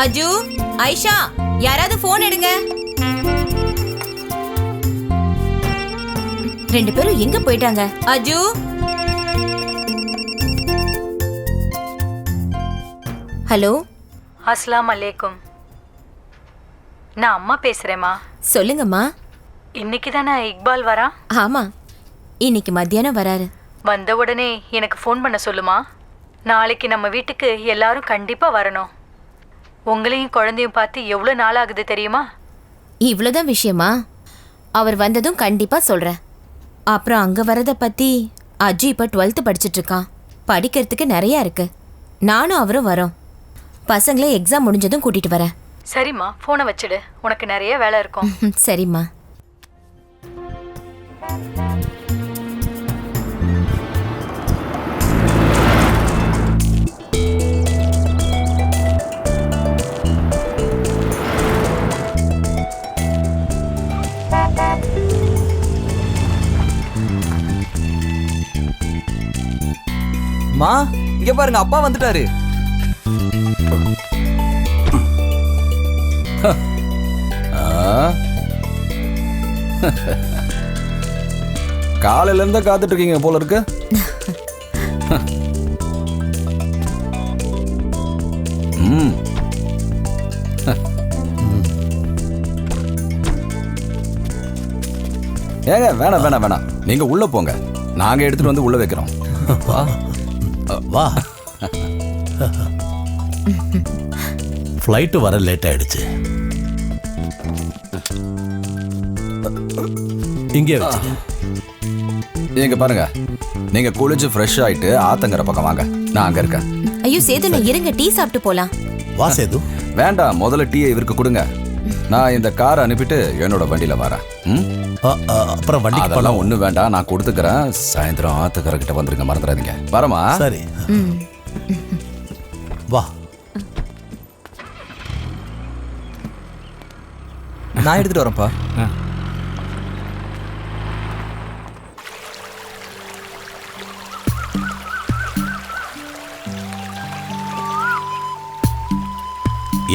அஜு, ஐஷா, யாராவது போன் எடுங்க. ரெண்டு பேரும் எங்க போயிட்டாங்க? அஜு, ஹலோ. அஸ்லாம் அலைக்கும். நான் அம்மா பேசுறேம்மா. சொல்லுங்கம்மா. இன்னைக்கு தானே இக்பால் வரா? ஆமா, இன்னைக்கு மத்தியானம் வராரு. வந்த உடனே எனக்கு ஃபோன் பண்ண சொல்லுமா. நாளைக்கு நம்ம வீட்டுக்கு எல்லாரும் கண்டிப்பா வரணும். உங்களையும் குழந்தையும் பார்த்து எவ்வளோ நாள் ஆகுது தெரியுமா? இவ்வளோதான் விஷயமா? அவர் வந்ததும் கண்டிப்பா சொல்றேன். அப்புறம் அங்க வரத பத்தி அஜு இப்ப 12th படிச்சுட்டு இருக்கான். படிக்கிறதுக்கு நிறைய இருக்கு. நானும் அவரும் வரோம். பசங்களே எக்ஸாம் முடிஞ்சதும் கூட்டிட்டு வரேன். சரிம்மா, ஃபோனை வச்சுடு. உனக்கு நிறைய வேலை இருக்கும். சரிம்மா. மா, இங்க பாருங்க, அப்பா வந்துட்டாரு. காலையில இருந்தா காத்துட்டு இருக்கீங்க போல இருக்கு. ஏங்க வேணாம் வேணாம் வேணாம், நீங்க உள்ள போங்க. நாங்க எடுத்துட்டு வந்து உள்ள வைக்கிறோம். வா வா. ஃப்ளைட்டு வர லேட் ஆயிடுச்சு. இங்கே வச்சு நீங்க பாருங்க, நீங்க குளிச்சு ஃப்ரெஷ் ஆயிட்டு ஆத்தங்கர பக்கம் வாங்க. நான் அங்க இருக்கேன். ஐயோ சேது, நான் இருங்க, டீ சாப்பிட்டு போலாம். வா சேது. வேண்டாம், முதல்ல டீயை இவருக்கு கொடுங்க. நான் இந்த காரை அனுப்பிட்டு என்னோட வண்டியில வரேன். அப்புறம் வண்டி அதெல்லாம் ஒண்ணு வேண்டாம், நான் கொடுத்துக்கிறேன். சாயந்தரம் ஆத்தங்கர கிட்ட வந்துருங்க, மறந்துடாதீங்க. வரமா? சரி வா. நான் எடுத்துட்டு வரேன்ப்பா.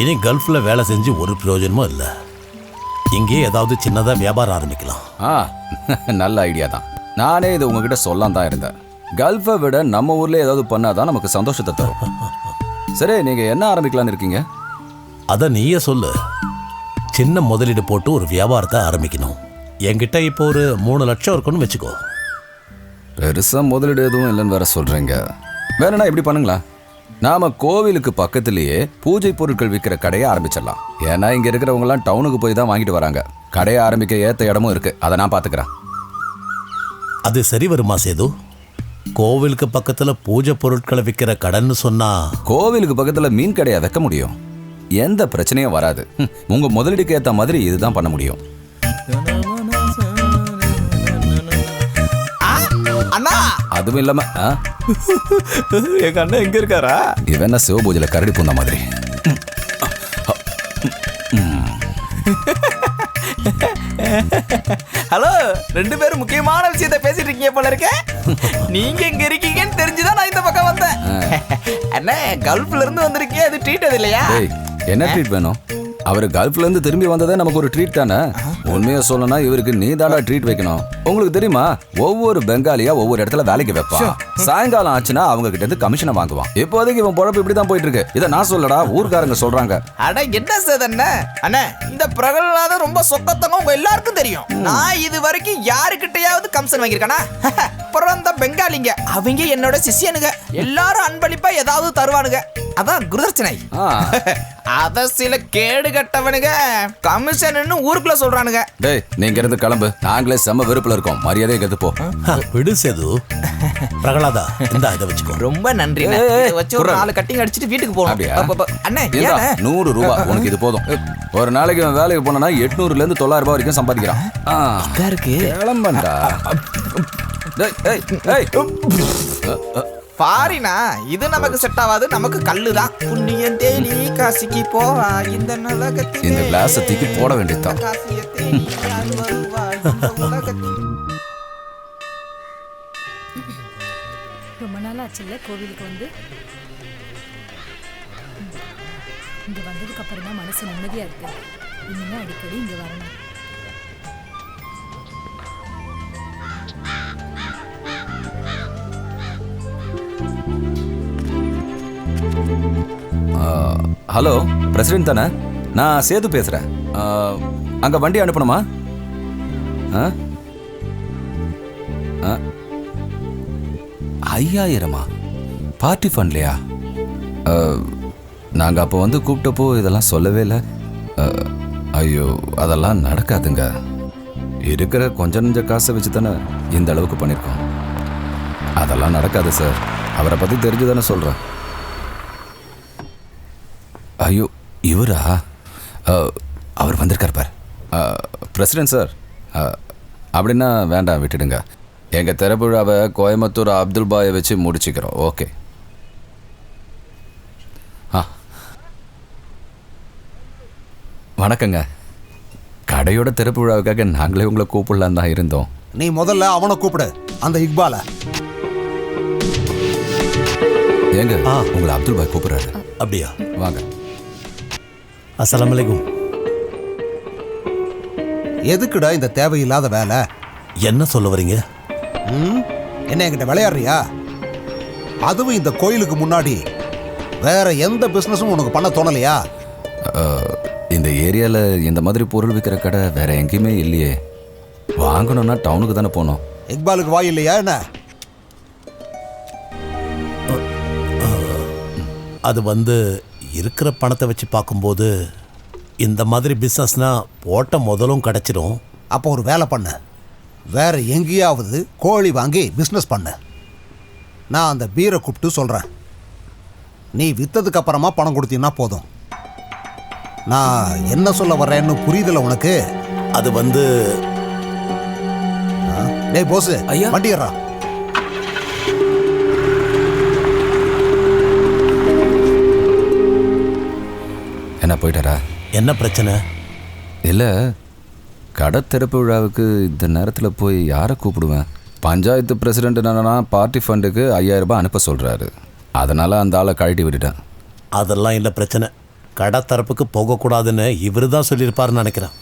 இனி கல்ஃப்ல வேலை செஞ்சு ஒரு பிரயோஜனமும் இல்லை. இங்கே ஏதாவது சின்னதா வியாபாரம் ஆரம்பிக்கலாம். நல்ல ஐடியா தான். நானே இது உங்ககிட்ட சொல்லாம் தான் இருந்தேன். கல்ஃபை விட நம்ம ஊர்ல ஏதாவது பண்ணாதான் நமக்கு சந்தோஷத்தை தரும். சரி, நீங்க என்ன ஆரம்பிக்கலாம்னு இருக்கீங்க? அத நீயே சொல்லு. சின்ன முதலீடு போட்டு ஒரு வியாபாரத்தை ஆரம்பிக்கணும். என்கிட்ட இப்போ ஒரு 3 லட்சம் இருக்குன்னு வச்சுக்கோ. பெருசா முதலீடு எதுவும் இல்லைன்னு வேற சொல்றீங்க. வேறனா இப்படி பண்ணுங்களா, நாம கோவிலுக்கு பக்கத்திலேயே பூஜை பொருட்கள் விற்கிற கடையை ஆரம்பிச்சிடலாம். ஏன்னா இங்க இருக்கிறவங்க எல்லாம் டவுனுக்கு போய் தான் வாங்கிட்டு வராங்க. கடையை ஆரம்பிக்க ஏத்த இடமும் இருக்கு, அதை நான் பாத்துக்கிறேன். அது சரி வருமா சேது? கோவிலுக்கு பக்கத்துல பூஜை பொருட்களை விற்கிற கடைன்னு சொன்னா கோவிலுக்கு பக்கத்துல மீன் கடையை வைக்க முடியும், எந்த பிரச்சனையும் வராது. உங்க முதலீடுக்கு ஏத்த மாதிரி இதுதான் பண்ண முடியும். அண்ணா, அதுவும் இல்லாம எங்க அண்ணன் எங்க இருக்காரா? இவன் என்ன சிவபூஜையில கரடி பூந்த மாதிரி. ஹலோ, 2 பேரும் முக்கியமான விஷயத்தை பேசிட்டு இருக்கீங்க போல இருக்க. நீங்க இங்க இருக்கீங்கன்னு தெரிஞ்சுதான் நான் இந்த பக்கம் வந்தேன். அண்ணே, கல்ஃப்ல இருந்து வந்திருக்கீங்க, அது ட்ரீட் அது இல்லையா? என்ன ட்ரீட் வேணும்? அவர் கல்ஃப்ல இருந்து திரும்பி வந்ததே நமக்கு ஒரு ட்ரீட் தானே. உண்மையா சொல்லணும்னா இவருக்கு நீ தாடா ட்ரீட் வைக்கணும். உங்களுக்கு தெரியுமா, ஒவ்வொரு பெங்காலியா ஒவ்வொரு இடத்துல வேலைக்கு வைப்பான். சாயங்காலம் ஆச்சுன்னா அவங்க கிட்ட இருந்து கமிஷனை வாங்குவான். இப்போதைக்கு இவன் பொழப்பு இப்படிதான் போயிட்டு இருக்கு. இதை நான் சொல்லடா, ஊர்க்காரங்க சொல்றாங்க. அட என்ன சார் அண்ணே, இந்த பிரகலாதம் ரொம்ப சொக்கத்தங்க உங்க எல்லாருக்கும் தெரியும். நான் இது வரைக்கும் யாருக்கிட்டையாவது கமிஷன் வாங்கியிருக்கானா? பிறந்த பெங்காலிங்க அவங்க என்னோட சிஷியனுங்க. எல்லாரும் அன்பளிப்பா ஏதாவது தருவானுங்க. அதான் குருதர்ச்சனை. அத சில கேடு கட்டவனுங்க கமிஷன் ஊருக்குள்ள சொல்றானுங்க. டேய், நீங்க இருந்து கிளம்பு. நாங்களே செம்ம வெறுப்புல இருக்கோம். மரியாதையை கத்து போ. விடு சேது. பிரகலாதா, இந்த இதை வச்சுக்கோ. ரொம்ப நன்றி. வச்சு ஒரு 4 கட்டிங் அடிச்சுட்டு வீட்டுக்கு போகணும். அண்ணே 100 ரூபாய் உனக்கு இது போதும். ஒரு நாளைக்கு அவன் வேலைக்கு போனா 800ல இருந்து 900 ரூபாய் வரைக்கும் சம்பாதிக்கிறான். இருக்கு கிளம்பண்டா. பாரினா இது நமக்கு செட் ஆகாது. நமக்கு கல்லுதான். புண்ணியம் தேலி காசிக்கு போவா இந்த நலகத்தில். இந்த கிளாஸ் தூக்கி போட வேண்டியதுதான். ரொம்ப நாள் ஆச்சுல்ல கோவிலுக்கு வந்து. இங்க வந்ததுக்கு அப்புறம் தான் மனசு நிம்மதியா இருக்கு. இனிமே அடிக்கடி இங்க வரணும். ஹலோ, பிரசிடென்ட் தானே? நான் சேது பேசுறேன். அங்க வண்டி அனுப்பணுமா? 5000 பார்ட்டி ஃபண்ட்லையா? நாங்க அப்போ வந்து கூப்பிட்டப்போ இதெல்லாம் சொல்லவே இல்லை. ஐயோ, அதெல்லாம் நடக்காதுங்க. இருக்கிற கொஞ்ச நெஞ்ச காசை வச்சு தானே இந்த அளவுக்கு பண்ணியிருக்கோம். அதெல்லாம் நடக்காது சார். அவரை பத்தி தெரிஞ்சு தானே சொல்றேன். ஐயோ, இவரா? அவர் வந்திருக்கார் பார். பிரசிடென்ட் சார், அப்படின்னா வேண்டாம், விட்டுடுங்க. எங்கள் திரைப்புழாவை கோயம்புத்தூர் அப்துல் பாயை வச்சு முடிச்சுக்கிறோம். ஓகே. வணக்கங்க. கடையோட திரைப்புழாவுக்காக நாங்களே உங்களை கூப்பிடலாம் தான் இருந்தோம். நீ முதல்ல அவனை கூப்பிடு, அந்த இக்பால. ஏங்க, உங்களை அப்துல் பாய் கூப்பிடுறாரு. அப்படியா? வாங்க. அஸ்ஸலாமு அலைக்கும். எதுக்குடா இந்த தேவையில்லாத வேலை? என்ன சொல்ல வரீங்க? என்ன என்கிட்ட விளையாடுறியா? அதுவும் இந்த கோயிலுக்கு முன்னாடி வேற எந்த பிசினஸும் உனக்கு பண்ண தோணலையா? இந்த ஏரியாவில் இந்த மாதிரி பொருள் விற்கிற கடை வேற எங்கேயுமே இல்லையே. வாங்கணும்னா டவுனுக்கு தானே போகணும். இக்பாலுக்கு வாய் இல்லையா என்ன? அது வந்து இருக்கிற பணத்தை வச்சு பார்க்கும்போது இந்த மாதிரி பிஸ்னஸ்னா போட்ட முதலும் கிடச்சிடும். அப்போ ஒரு வேலை பண்ண, வேற எங்கேயாவது கோழி வாங்கி பிஸ்னஸ் பண்ண. நான் அந்த பீரை கூப்பிட்டு சொல்கிறேன். நீ விற்றதுக்கு அப்புறமா பணம் கொடுத்தீங்கன்னா போதும். நான் என்ன சொல்ல வர்றேன்னு புரியுதில்ல உனக்கு? அது வந்து டேய் போஸ், வண்டி ஏறா. என்ன போயிட்டாரா? என்ன பிரச்சனை? இல்லை, கடை திறப்பு விழாவுக்கு இந்த நேரத்தில் போய் யாரை கூப்பிடுவேன்? பஞ்சாயத்து பிரசிடென்ட் என்னன்னா பார்ட்டி ஃபண்டுக்கு 5000 ரூபாய் அனுப்ப சொல்கிறாரு. அதனால் அந்த ஆளை கழட்டி விட்டுட்டேன். அதெல்லாம் இல்லை பிரச்சனை. கடை தரப்புக்கு போகக்கூடாதுன்னு இவர் தான் சொல்லியிருப்பாருன்னு நினைக்கிறேன்.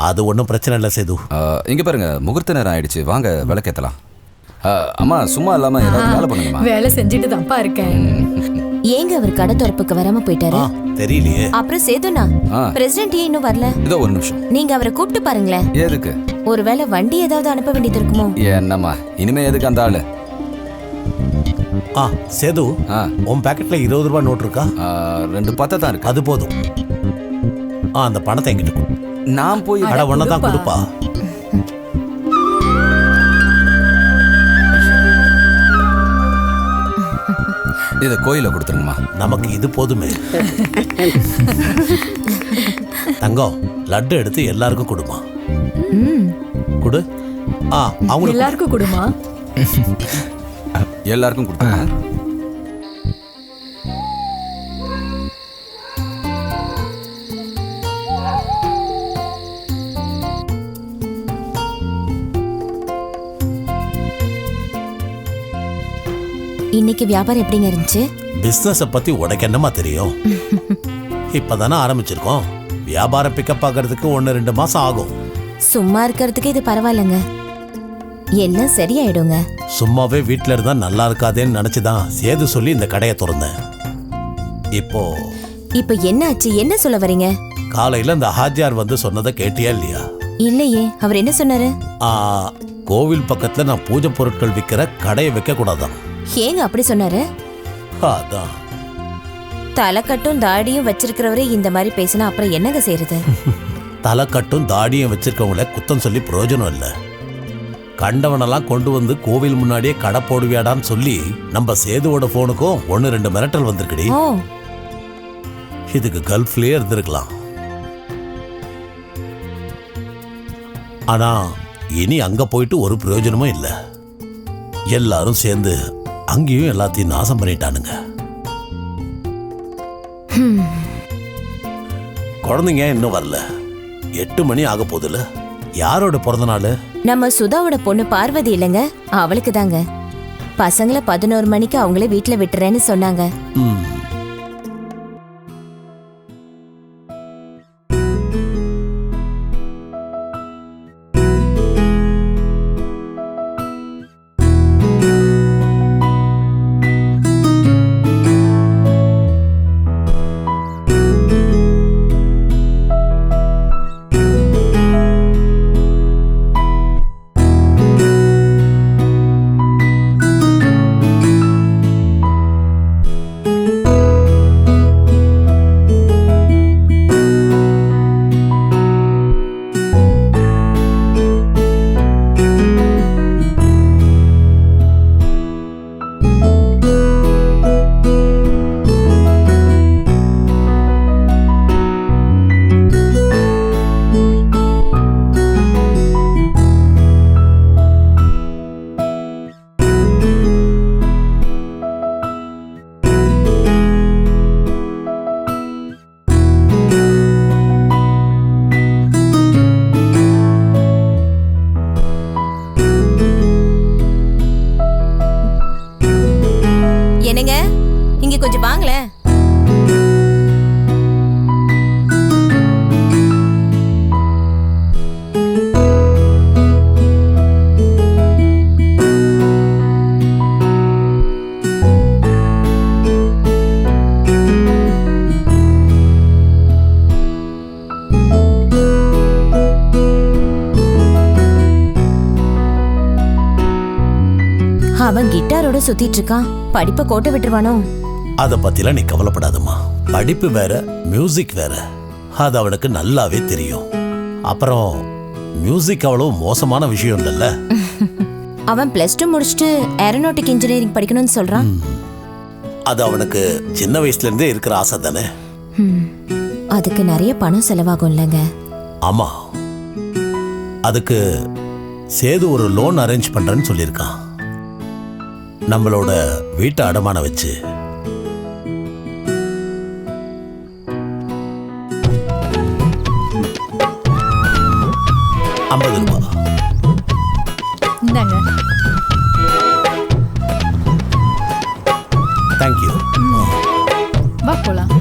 அது ஒன்றும் பிரச்சனை இல்லை சேது. இங்கே பாருங்க, முகூர்த்த நேரம் ஆயிடுச்சு. வாங்க விளக்கேற்றலாம். அம்மா சும்மா இல்லாமல் ஏதாவது வேலை பண்ணுங்கம்மா. வேலை செஞ்சுட்டு தான்ப்பா இருக்கேன். ஏங்க அவர் கடை திறப்புக்கு வராம போயிட்டாரு? தெரியலையே. அப்புறம் சேதுனா, பிரசிடென்ட் ஏன் இன்னும் வரல? இதோ ஒரு நிமிஷம். நீங்க அவரை கூப்பிட்டு பாருங்களேன். எதுக்கு? ஒருவேளை வண்டி ஏதாவது அனுப்ப வேண்டியது இருக்குமோ? என்னம்மா இனிமே எதுக்கு அந்த ஆளு? சேது, உன் பேக்கெட்ல 20 ரூபாய் நோட் இருக்கா? 2 10 தான் இருக்கு. அது போதும். அந்த பணத்தை என்கிட்ட கொடு. நான் போய் அட ஒன்னதான் கொடுப்பா. இதை கோயில கொடுத்துருங்கம்மா. நமக்கு இது போதுமே. தங்கம், லட்டு எடுத்து எல்லாருக்கும் கொடுமா. கொடு. அவங்க எல்லாருக்கும் கொடுமா. எல்லாருக்கும் கொடுத்துருங்க. இன்னைக்கு வியாபாரம் எப்படிங்க இருந்துச்சு? பிசினஸ பத்தி உனக்கு என்னமா தெரியும்? இப்பதானே ஆரம்பிச்சிருக்கோம். வியாபாரம் பிக்கப் ஆகிறதுக்கு 1-2 மாசம் ஆகும். சும்மா இருக்கிறதுக்கு இது பரவாயில்லைங்க, எல்லாம் சரியாயிடுங்க. சும்மாவே வீட்டில் இருந்தா நல்லா இருக்காதேன்னு நினைச்சுதான் சேது சொல்லி இந்த கடையை திறந்தேன். இப்ப என்ன ஆச்சு? என்ன சொல்ல வரீங்க? காலையில இந்த ஹாஜியார் வந்து சொன்னதை கேட்டியா இல்லையா? இல்லையே, அவர் என்ன சொன்னாரு? கோவில் பக்கத்துல நான் பூஜை பொருட்கள் விற்கிற கடையை வைக்க கூடாதான். ஏங்க அப்படி சொன்னாரு? அதான் தலைக்கட்டும் தாடியும் வச்சிருக்கிறவரே இந்த மாதிரி பேசினா அப்புறம் என்னங்க செய்யறது? தலைக்கட்டும் தாடியும் வச்சிருக்கவங்கள குத்தம் சொல்லி பிரயோஜனம் இல்லை. கண்டவனெல்லாம் கொண்டு வந்து கோவில் முன்னாடியே கடை போடுவியாடான்னு சொல்லி நம்ம சேதுவோட போனுக்கும் 1-2 மிரட்டல் வந்திருக்குடி. ஓ, இதுக்கு கல்ஃப்லயே இருந்திருக்கலாம். ஆனா இனி அங்க போயிட்டு ஒரு பிரயோஜனமும் இல்லை. எல்லாரும் சேர்ந்து அங்கேயும் எல்லாத்தையும் நாசம் பண்ணிட்டானுங்க. குழந்தைங்க இன்னும் வரல. 8 மணி ஆக போகுதுல. யாரோட பிறந்த நாள்? நம்ம சுதாவோட பொண்ணு பார்வதி இல்லைங்க, அவளுக்கு தாங்க. பசங்களை 11 மணிக்கு அவங்களே வீட்டுல விட்டுறேன்னு சொன்னாங்க. என்னங்க, இங்க கொஞ்சம் வாங்களேன். அவன் கிட்டாரோட சுத்திட்டு இருக்கான். படிப்பை கோட்டை விட்டுருவானோ? அத பத்திலாம் நீ கவலைப்படாதம்மா. படிப்பு வேற, மியூசிக் வேற. அது அவனுக்கு நல்லாவே தெரியும். அப்புறம் மியூசிக் அவ்வளவு மோசமான விஷயம் இல்லைல்ல. அவன் +2 முடிச்சுட்டு ஏரோநாட்டிக் இன்ஜினியரிங் படிக்கணும்னு சொல்றான். அது அவனுக்கு சின்ன வயசுல இருந்தே இருக்கிற ஆசை தானே. அதுக்கு நிறைய பணம் செலவாகும் இல்லைங்க? ஆமா, அதுக்கு சேது ஒரு லோன் அரேஞ்ச் பண்றேன்னு சொல்லியிருக்கான். நம்மளோட வீட்டை அடமான வச்சு. ₹50. இந்தாங்க. தேங்க்யூ. வா போலாம்.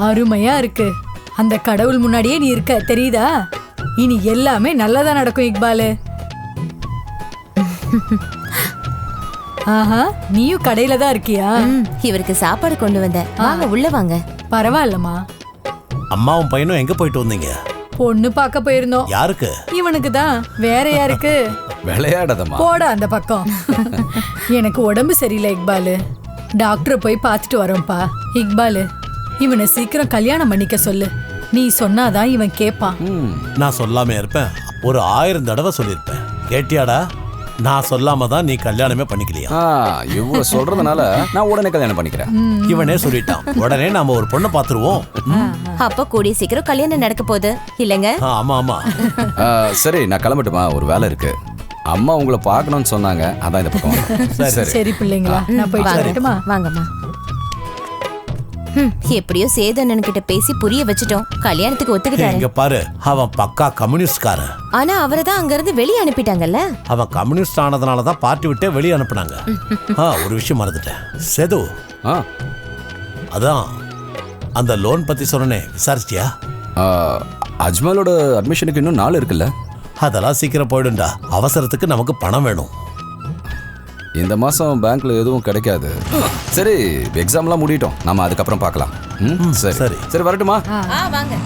அருமையா இருக்கு. அந்த கடவுள் முன்னாடியே நீ இருக்க, தெரியுதா? இனி எல்லாமே நல்லதா நடக்கும் இக்பாலு. ஆஹா, நீயும் கடையில தான் இருக்கியா? இவருக்கு சாப்பாடு கொண்டு வந்த. வாங்க, உள்ள வாங்க. பரவாயில்லம்மா. அம்மாவும் பையனும் எங்க போயிட்டு வந்தீங்க? பொண்ணு பார்க்க போயிருந்தோம். யாருக்கு? இவனுக்கு தான். வேற யாருக்கு? விளையாடாதம்மா. போட அந்த பக்கம். எனக்கு உடம்பு சரியில்லை இக்பாலு. டாக்டரை போய் பார்த்துட்டு வரோம்ப்பா. இக்பாலு, இவனை சீக்கிரம் கல்யாணம் பண்ணிக்க சொல்லு. நீ சொன்னாதான் இவன் கேட்பான். நான் சொல்லாம இருப்பேன்? ஒரு 1000 தடவை சொல்லியிருப்பேன். கேட்டியாடா? நான் சொல்லாம தான் நீ கல்யாணமே பண்ணிக்கலையா? இவ்வளவு சொல்றதுனால நான் உடனே கல்யாணம் பண்ணிக்கிறேன். இவனே சொல்லிட்டான். உடனே நாம ஒரு பொண்ணை பாத்துருவோம். அப்ப கூடிய சீக்கிரம் கல்யாணம் நடக்க போகுது இல்லைங்க? ஆமா ஆமா. சரி, நான் கிளம்பட்டுமா? ஒரு வேலை இருக்கு. அம்மா உங்களை பார்க்கணும்னு சொன்னாங்க, அதான் இந்த பக்கம். சரி பிள்ளைங்களா, நான் போயிட்டு வரட்டுமா? வாங்கம்மா. எப்படியோ சேதனன் கிட்ட பேசி புரிய வச்சுட்டோம். கல்யாணத்துக்கு ஒத்துக்கிட்டாரு. இங்க பாரு, அவன் பக்கா கம்யூனிஸ்ட்காரன். ஆனா அவரை தான் அங்க இருந்து வெளியே அனுப்பிட்டாங்கல்ல. அவன் கம்யூனிஸ்ட் ஆனதுனால தான் பார்ட்டி விட்டே வெளியே அனுப்புனாங்க. ஒரு விஷயம் மறந்துட்டேன். சேது, ஆ அதான் அந்த லோன் பத்தி சொன்னனே, விசாரிச்சியா? அஜ்மலோட அட்மிஷனுக்கு இன்னும் நாள் இருக்குல்ல? அதெல்லாம் சீக்கிரம் போயிடும்டா. அவசரத்துக்கு நமக்கு பணம் வேணும். இந்த மாசம் பேங்க்ல எதுவும் கிடைக்காது. சரி, எக்ஸாம்லாம் முடியட்டும், நாம அதுக்கப்புறம் பார்க்கலாம். சரி சரி. சரி, வரட்டுமா? வாங்க.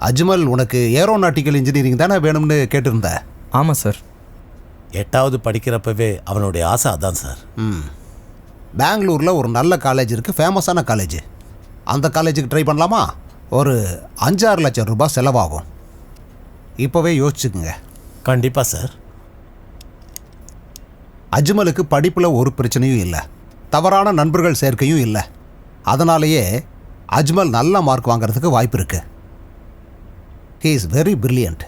அஜ்மல், உனக்கு ஏரோநாட்டிக்கல் இன்ஜினியரிங் தானே வேணும்னு கேட்டிருந்த? ஆமாம் சார். 8வது படிக்கிறப்பவே அவனுடைய ஆசை அதான் சார். பெங்களூரில் ஒரு நல்ல காலேஜ் இருக்குது, ஃபேமஸான காலேஜ். அந்த காலேஜுக்கு ட்ரை பண்ணலாமா? ஒரு 5-6 லட்சம் ரூபாய் செலவாகும். இப்போவே யோசிச்சுக்குங்க. கண்டிப்பா சார். அஜ்மலுக்கு படிப்பில் ஒரு பிரச்சனையும் இல்லை, தவறான நண்பர்கள் சேர்க்கையும் இல்லை. அதனாலேயே அஜ்மல் நல்ல மார்க் வாங்குறதுக்கு வாய்ப்பு இருக்கு. He is very brilliant.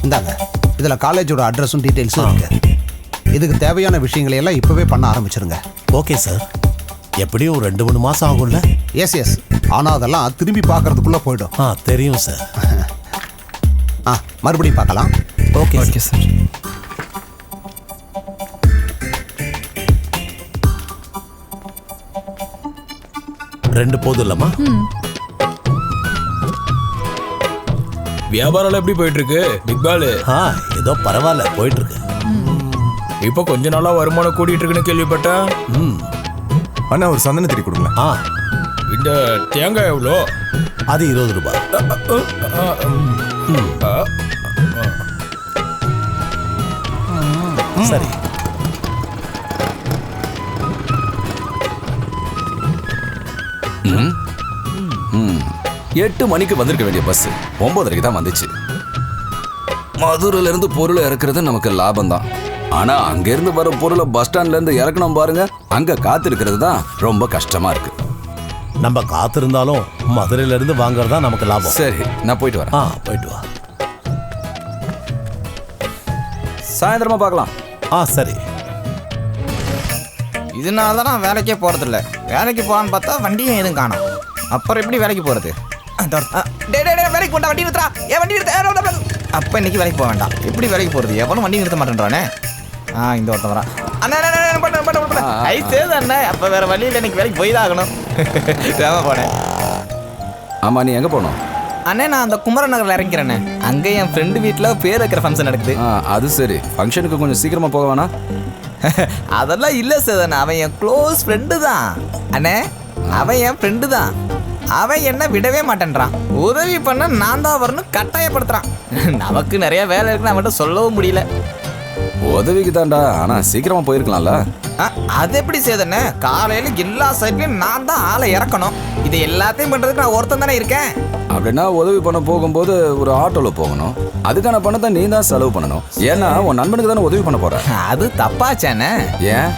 இந்தாங்க, இதில் காலேஜோட அட்ரஸும் டீட்டெயில்ஸும் இருக்கு. இதுக்கு தேவையான விஷயங்களை எல்லாம் இப்போவே பண்ண ஆரம்பிச்சிருங்க. Okay sir. எப்படியும் ஒரு 2-3 மாசம் ஆகும்ல? எஸ். ஆனால் அதெல்லாம் திரும்பி பார்க்கறதுக்குள்ளே போயிடும். தெரியும் சார். மறுபடியும் பார்க்கலாம். Okay sir. ரெண்டு போதும் இல்லம்மா? வியாபாரம் எப்படி போயிட்டு இருக்கு பிக் பால்? ஏதோ பரவாயில்ல, போயிட்டு இருக்கு. இப்போ கொஞ்ச நாளா வருமானம் கூடிட்டு இருக்குன்னு கேள்விப்பட்டேன். அண்ணா, ஒரு சந்தனத்திரி கொடுங்களா? இந்த தேங்காய் எவ்வளோ? அது 20 ரூபாய். சரி. 8 மணிக்கு வந்திருக்க வேண்டிய பஸ் 9:30 தான் வந்துச்சு. மதுரையில இருந்து பொருளை இறக்குறது நமக்கு லாபம் தான். ஆனா அங்க இருந்து வர பொருளை பஸ் ஸ்டாண்ட்ல இருந்து இறக்கணும் பாருங்க, அங்க காத்திருக்கிறது தான் ரொம்ப கஷ்டமா இருக்கு. நம்ம காத்திருந்தாலும் மதுரையில இருந்து வாங்குறது தான் நமக்கு லாபம். சரி, நான் போயிட்டு வரேன். போயிட்டு வா. சாயந்தரமா பார்க்கலாம். சரி. இதனால தான் நான் வேலைக்கே போகிறதில்ல. வேலைக்கு போகலான்னு பார்த்தா வண்டியும் எதுவும் காணோம். அப்புறம் எப்படி வேலைக்கு போகிறது? வேலைக்கு போட்டா வண்டி நிறுத்துறா. வண்டி நிறுத்த. அப்போ இன்னைக்கு வேலைக்கு போக வேண்டாம். எப்படி வேலைக்கு போகிறது? எவனும் வண்டி நிறுத்த மாட்டேன்றானே. இந்த ஒருத்தன் வரா. அண்ணா அப்போ வேற வழியில் இன்னைக்கு வேலைக்கு போய் தான் ஆகணும். போனேன். ஆமா, நீ எங்க போனோம்? அண்ணே, நான் அந்த குமரன் நகரில் இறங்கிறேண்ணே. அங்கே என் ஃப்ரெண்டு வீட்டில் பேர் வைக்கிற ஃபங்க்ஷன் நடக்குது. அது சரி. ஃபங்க்ஷனுக்கு கொஞ்சம் சீக்கிரமா போக வேணா? அதெல்லாம் இல்லை சேதன், அவன் என் க்ளோஸ் ஃப்ரெண்டு தான். அண்ணே, அவன் என் ஃப்ரெண்டு தான். அவன் என்ன விடவே மாட்டேன்றான். உதவி பண்ண நான் தான் வரணும் கட்டாயப்படுத்துறான். நமக்கு நிறைய வேலை இருக்குன்னு அவன்கிட்ட சொல்லவும் முடியல. உதவிக்கு தான்டா, ஆனா சீக்கிரமா போயிருக்கலாம்ல. அது எப்படி சேதன்னு? காலையில எல்லா சைட்லயும் நான் தான் ஆளை இறக்கணும். இது எல்லாத்தையும் பண்றதுக்கு நான் ஒருத்தன் தானே இருக்கேன். அப்படின்னா உதவி பண்ண போகும்போது ஒரு ஆட்டோல போகணும். அதுக்கான பணத்தை நீ தான் செலவு பண்ணணும். ஏன்னா உன் நண்பனுக்கு தானே உதவி பண்ண போற. அது தப்பாச்சானே? ஏன்?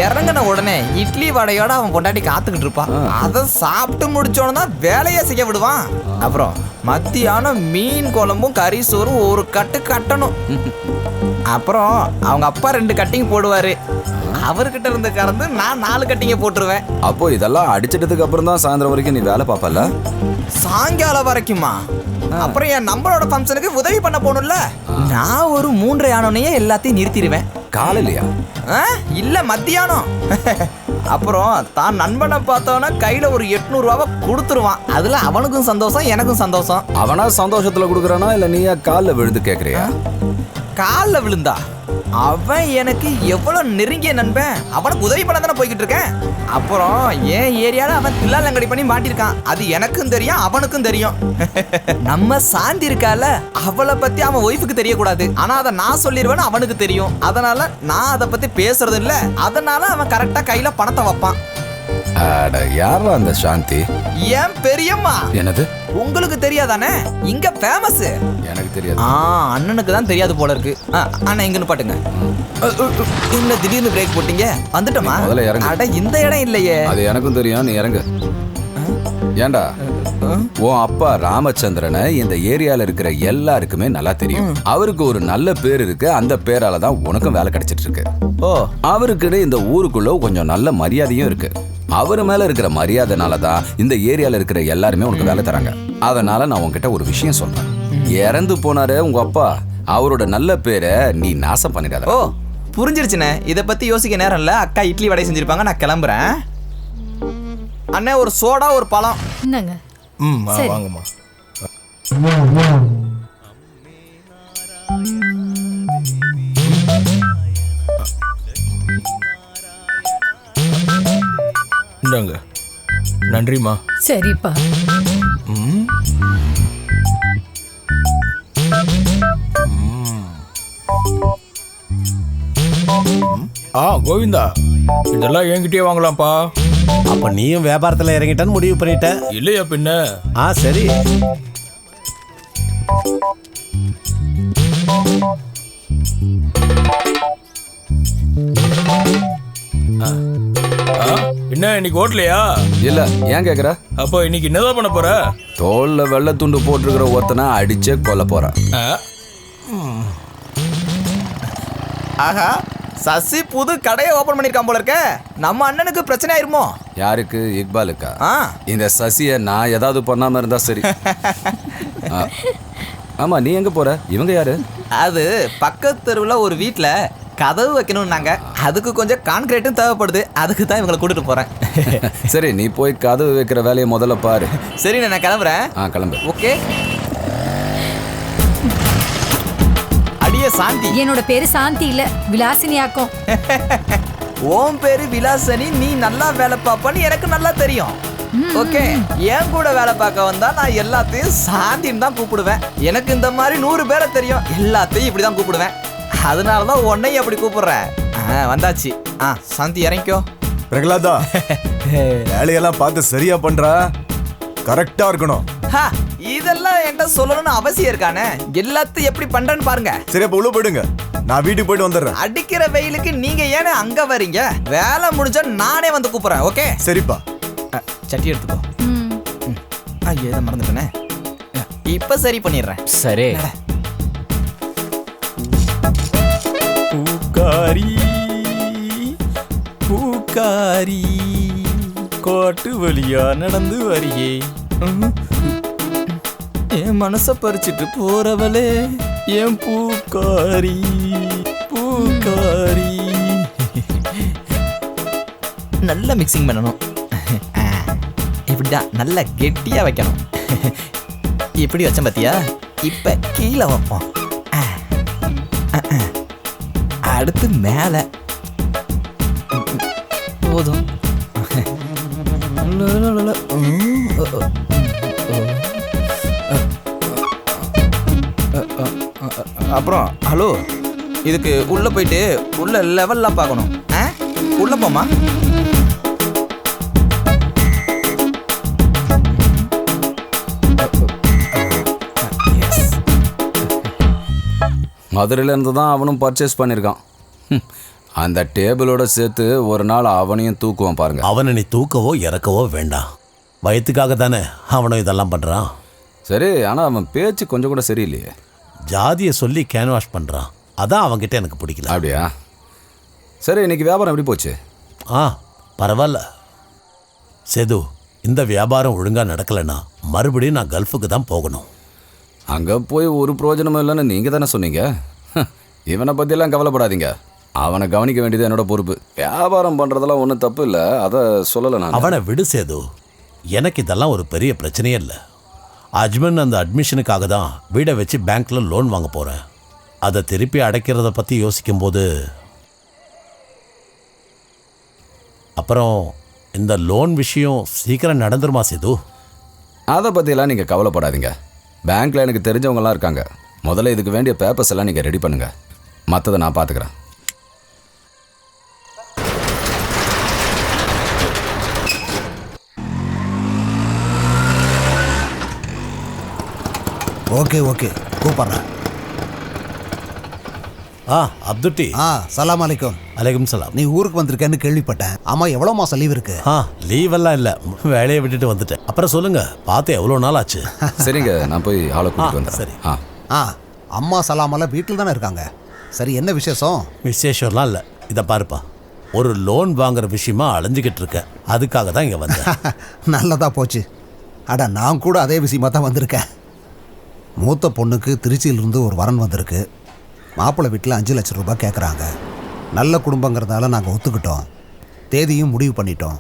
இறங்கின உடனே இட்லி வடையோட அவன் பொண்டாட்டி காத்துக்கிட்டு இருப்பான். அதை சாப்பிட்டு முடிச்சோன்னு தான் வேலையை செய்ய விடுவான். அப்புறம் மத்தியானம் மீன் குழம்பும் கறி சோறும் ஒரு கட்டு கட்டணும். அப்புறம் அவங்க அப்பா 2 கட்டிங் போடுவாரு. அவர்கிட்ட இருந்து கறந்து நான் 4 கட்டிங்க போட்டுருவேன். அப்போ இதெல்லாம் அடிச்சிட்டதுக்கு அப்புறம் தான் சாயந்தரம் வரைக்கும் நீ வேலை பார்ப்பல? சாயங்காலம் வரைக்குமா? அப்புறம் என் நம்பரோட ஃபங்க்ஷனுக்கு உதவி பண்ண போகணும்ல. நான் ஒரு 3:30 ஆனோடனே எல்லாத்தையும் நிறுத்திடுவேன். காலையிலையா? இல்ல, மத்தியானம். அப்புறம் தான் நண்பனை பார்த்தோன்னா கையில ஒரு 800 ரூபாவை கொடுத்துருவான். அதுல அவனுக்கும் சந்தோஷம், எனக்கும் சந்தோஷம். அவனா சந்தோஷத்துல கொடுக்குறானா இல்ல நீயா காலில் விழுந்து கேட்கறியா? காலில் விழுந்தா? அவன் எனக்கு எவ்வளவு நெருங்கிய நண்பன். அவனுக்கு உதவி பண்ண தானே போய்கிட்டு இருக்கேன். அப்புறம் என் ஏரியால அவன் தில்லாலங்கடி பண்ணி மாட்டிருக்கான். அது எனக்கும் தெரியும், அவனுக்கும் தெரியும். நம்ம சாந்தி இருக்கால, அவளை பத்தி அவன் ஒய்ஃபுக்கு தெரியக்கூடாது. ஆனா அதை நான் சொல்லிடுவேன்னு அவனுக்கு தெரியும். அதனால நான் அதை பத்தி பேசுறது இல்ல. அதனால அவன் கரெக்டா கையில பணத்தை வைப்பான். அட யாரா அந்த சாந்தி? ஏன் பெரியம்மா? என்னது? உங்களுக்கு தெரியாதானே? இங்க ஃபேமஸ். எனக்கு தெரியாது. அண்ணனுக்கு தான் தெரியாது போல இருக்கு. அண்ணா இங்கன்னு பாட்டுங்க. என்ன திடீர்னு பிரேக் போட்டீங்க? வந்துட்டோமா? முதல்ல இறங்கு. அட இந்த இடம் இல்லையே. அது எனக்கும் தெரியும், நீ இறங்கு. ஏண்டா உன் அப்பா ராமச்சந்திரனை இந்த ஏரியால இருக்கிற எல்லாருக்குமே நல்லா தெரியும். அவருக்கு ஒரு நல்ல பேர் இருக்கு. அந்த பேரால தான் உனக்கும் வேலை கிடைச்சிட்டு இருக்கு. ஓ, அவருக்கு இந்த ஊருக்குள்ள கொஞ்சம் நல்ல மரியாதையும் இருக்கு. அவர் மேல இருக்கிற மரியாதைனால தான் இந்த ஏரியால இருக்கிற எல்லாருமே உனக்கு வேலை தராங்க. அதனால நான் உன்கிட்ட ஒரு விஷயம் சொல்றேன். இறந்து போனாரு உங்க அப்பா, அவரோட நல்ல பேரை நீ நாசம் பண்ணிடாத. ஓ புரிஞ்சிருச்சுண்ணே. இதை பத்தி யோசிக்க நேரம் இல்ல. அக்கா இட்லி வடை செஞ்சிருப்பாங்க, நான் கிளம்புறேன். அண்ணே ஒரு சோடா ஒரு பழம். என்னங்க? சரி. வாங்கம்மா. இந்தாங்க. நன்றிம்மா. சரிப்பா. கோவிந்தா, இதெல்லாம் என்கிட்டயே வாங்கலாம்ப்பா. அப்ப நீயும் வியாபாரத்துல இறங்கிட்டான்னு முடிவு பண்ணிட்ட? இல்லையா பின்ன? சரி. என்ன இன்னைக்கு ஓட்டலையா? இல்ல. ஏன் கேக்குற? அப்போ இன்னைக்கு என்னதான் பண்ண போற? தோல்ல வெள்ளை துண்டு போட்டிருக்கிற ஒருத்தனை அடிச்சே கொல்ல போறேன். ஆஹா, சசி புது கடையை ஓபன் பண்ணிருக்கான் போல இருக்க. நம்ம அண்ணனுக்கு பிரச்சனை ஆயிருமோ? யாருக்கு? இக்பாலுக்கா? இந்த சசியை நான் ஏதாவது பண்ணாம இருந்தா சரி. ஆமா, நீ எங்க போற? இவங்க யாரு? அது பக்கத்து தெருவுல ஒரு வீட்ல கதவு வைக்கணும்னாங்க. அதுக்கு கொஞ்சம் கான்கிரீட்டும் தேவைப்படுது. அதுக்கு தான் இவங்களை கூட்டிட்டு போறேன். சரி, நீ போய் கதவு வைக்கிற வேலையை முதல்ல பாரு. சரி, நான் கிளம்புறேன். கிளம்பு. ஓகே. அடியே சாந்தி. என்னோட பேரு சாந்தி இல்ல, விலாசினி ஆக்கும். ஓம் பேரு விலாசனி. நீ நல்லா வேலை பார்ப்பன்னு எனக்கு நல்லா தெரியும். ஓகே, என் கூட வேலை பார்க்க வந்தா நான் எல்லாத்தையும் சாந்தின்னு தான் கூப்பிடுவேன். எனக்கு இந்த மாதிரி 100 பேரை தெரியும். எல்லாத்தையும் இப்படிதான் கூப்பிடுவேன். அதனாலதான் உன்னையும் அப்படி கூப்பிடுறேன். வந்தாச்சு. சாந்தி இறங்கிக்கோ. பிரகலாதா, வேலையெல்லாம் பார்த்து சரியா பண்றா. கரெக்டா இருக்கணும். இதெல்லாம் என்கிட்ட சொல்லணும்னு அவசியம் இருக்கானே. எல்லாத்தையும் எப்படி பண்றேன்னு பாருங்க. சரி, அப்ப உள்ள போயிடுங்க. நான் வீட்டுக்கு போயிட்டு வந்துடுறேன். அடிக்கிற வெயிலுக்கு நீங்க ஏன்னு அங்க வரீங்க? வேலை முடிஞ்சா நானே வந்து கூப்பிடுறேன். ஓகே? சரிப்பா. சட்டி எடுத்துக்கோ. ஐயோ, இதை மறந்துட்டேனே. இப்ப சரி பண்ணிடுறேன். சரி. பூக்காரி பூக்காரி கோட்டு வழியா நடந்து வரியே, என் மனச பறிச்சிட்டு போறவளே என் பூக்காரி பூக்காரி. நல்லா மிக்சிங் பண்ணணும். இப்படிதான் நல்லா கெட்டியா வைக்கணும். இப்படி வச்சேன் பாத்தியா? இப்ப கீழே வைப்போம். அடுத்து மேல. போதும். அப்புறம் ஹலோ, இதுக்கு உள்ள போயிட்டு உள்ள லெவல்லாம் பார்க்கணும். உள்ள போமா. மதுரையிலேருந்து தான் அவனும் பர்ச்சேஸ் பண்ணியிருக்கான். அந்த டேபிளோட சேர்த்து ஒரு நாள் அவனையும் தூக்குவான் பாருங்க. அவனை நீ தூக்கவோ இறக்கவோ வேண்டாம். வயிற்றுக்காக தானே அவனும் இதெல்லாம் பண்ணுறான். சரி, ஆனால் அவன் பேச்சு கொஞ்சம் கூட சரியில்லையே. ஜாதியை சொல்லி கேன்வாஷ் பண்ணுறான். அதான் அவன்கிட்ட எனக்கு பிடிக்கல. அப்படியா? சரி, இன்னைக்கு வியாபாரம் எப்படி போச்சு? பரவாயில்ல சேது. இந்த வியாபாரம் ஒழுங்காக நடக்கலைன்னா மறுபடியும் நான் கல்ஃபுக்கு தான் போகணும். அங்கே போய் ஒரு பிரயோஜனமும் இல்லைன்னு நீங்கள் தானே சொன்னீங்க. இவனை பற்றியெல்லாம் கவலைப்படாதீங்க. அவனை கவனிக்க வேண்டியது என்னோட பொறுப்பு. வியாபாரம் பண்ணுறதெல்லாம் ஒன்றும் தப்பு இல்லை, அதை சொல்லலை நான். அவனை விடு சேது. எனக்கு இதெல்லாம் ஒரு பெரிய பிரச்சனையே இல்லை. அஜ்மன் அந்த அட்மிஷனுக்காக தான் வீடை வச்சு பேங்க்கில் லோன் வாங்க போகிறேன். அதை திருப்பி அடைக்கிறத பற்றி யோசிக்கும்போது அப்புறம் இந்த லோன் விஷயம் சீக்கிரம் நடந்துருமா சேது? அதை பற்றியெல்லாம் நீங்கள் கவலைப்படாதீங்க. பேங்க்கில் எனக்கு தெரிஞ்சவங்கலாம் இருக்காங்க. முதல்ல இதுக்கு வேண்டிய பேப்பர்ஸ் எல்லாம் நீங்கள் ரெடி பண்ணுங்கள். மற்றதை நான் பார்த்துக்கிறேன். ஓகே ஓகே கூப்பிட்றேன். அப்துட்டி. சலாம் அலைக்கும். அலைக்கும் சலாம். நீ ஊருக்கு வந்திருக்கேன்னு கேள்விப்பட்டேன். ஆமா, எவ்வளோ மாதம் லீவ் இருக்கு? லீவெல்லாம் இல்லை, வேலையை விட்டுட்டு வந்துட்டேன். அப்புறம் சொல்லுங்க, பார்த்து எவ்வளோ நாள் ஆச்சு? சரிங்க, நான் போய் ஆளை கூட்டிட்டு வந்தேன். சரி. அம்மா சலாமெல்லாம் வீட்டில் தானே இருக்காங்க. சரி, என்ன விசேஷம்? விசேஷம்லாம் இல்லை. இதை பாருப்பா, ஒரு லோன் வாங்குற விஷயமா அலைஞ்சிக்கிட்டு இருக்கேன். அதுக்காக தான் இங்கே வந்தேன். நல்லதா போச்சு. அட, நான் கூட அதே விஷயமா தான் வந்திருக்கேன். மூத்த பொண்ணுக்கு திருச்சியிலிருந்து ஒரு வரன் வந்திருக்கு. மாப்பிள்ளை வீட்டில் 5 லட்சம் ரூபாய் கேட்குறாங்க. நல்ல குடும்பங்கிறதால நாங்கள் ஒத்துக்கிட்டோம். தேதியும் முடிவு பண்ணிட்டோம்.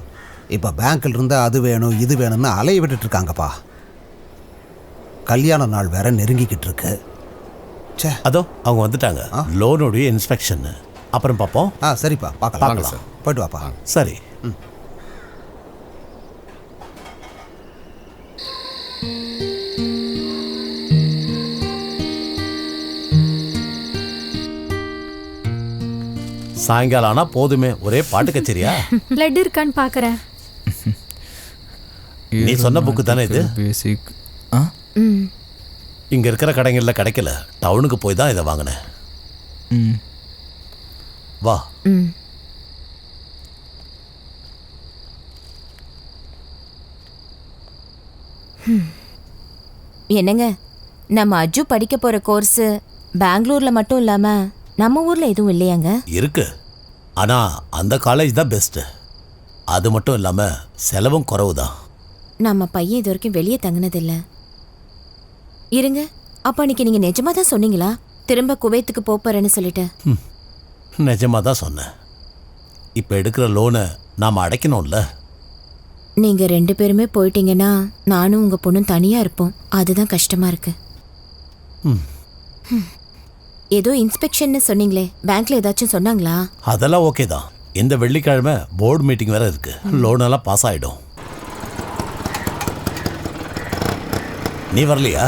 இப்போ பேங்க்கில் இருந்து அது வேணும் இது வேணும்னு அலைய விட்டுட்டு இருக்காங்கப்பா. கல்யாண நாள் வேற நெருங்கிக்கிட்டு இருக்கு. அதோ அவங்க வந்துட்டாங்க. லோனுடைய இன்ஸ்பெக்ஷன் அப்புறம் பார்ப்போம். சரிப்பா, பார்க்கலாம். போயிட்டு வாப்பா. சரி. சாயங்காலம் ஆனா போதுமே, ஒரே பாட்டு கச்சேரியா? பிளட் இருக்கான்னு பார்க்கறேன். நீ சொன்ன புக்கு தானே இது? பேசிக். இங்க இருக்கிற கடைகளில் கிடைக்கல, டவுனுக்கு போய் தான் இதை வாங்கினேன். வா. என்னங்க, நம்ம அஜு படிக்க போற கோர்ஸ் பெங்களூர்ல மட்டும் இல்லாம நம்ம ஊர்ல எதுவும் இல்லையாங்க? இருக்கு, ஆனா அந்த காலேஜ் தான் பெஸ்ட். அது மட்டும் இல்லாம செலவும் குறைவு தான். நம்ம பையன் இது வரைக்கும் வெளியே தங்கினதில்ல. இருங்க, அப்ப அன்னைக்கு நீங்க நிஜமா தான் சொன்னீங்களா திரும்ப குவைத்துக்கு போறேன்னு சொல்லிட்டு? நிஜமா தான் சொன்னேன். இப்ப எடுக்கிற லோனை நாம அடைக்கணும்ல. நீங்க 2 பேருமே போயிட்டீங்கன்னா நானும் உங்க பொண்ணும் தனியா இருப்போம். அதுதான் கஷ்டமா இருக்கு. ஏதோ இன்ஸ்பெக்ஷன் சொன்னீங்களே, பேங்க்ல ஏதாச்சும் சொன்னாங்களா? அதெல்லாம் ஓகே தான். இந்த வெள்ளிக்கிழமை போர்டு மீட்டிங் வேற இருக்கு. லோன் எல்லாம் பாஸ் ஆயிடும். நீ வரலையா?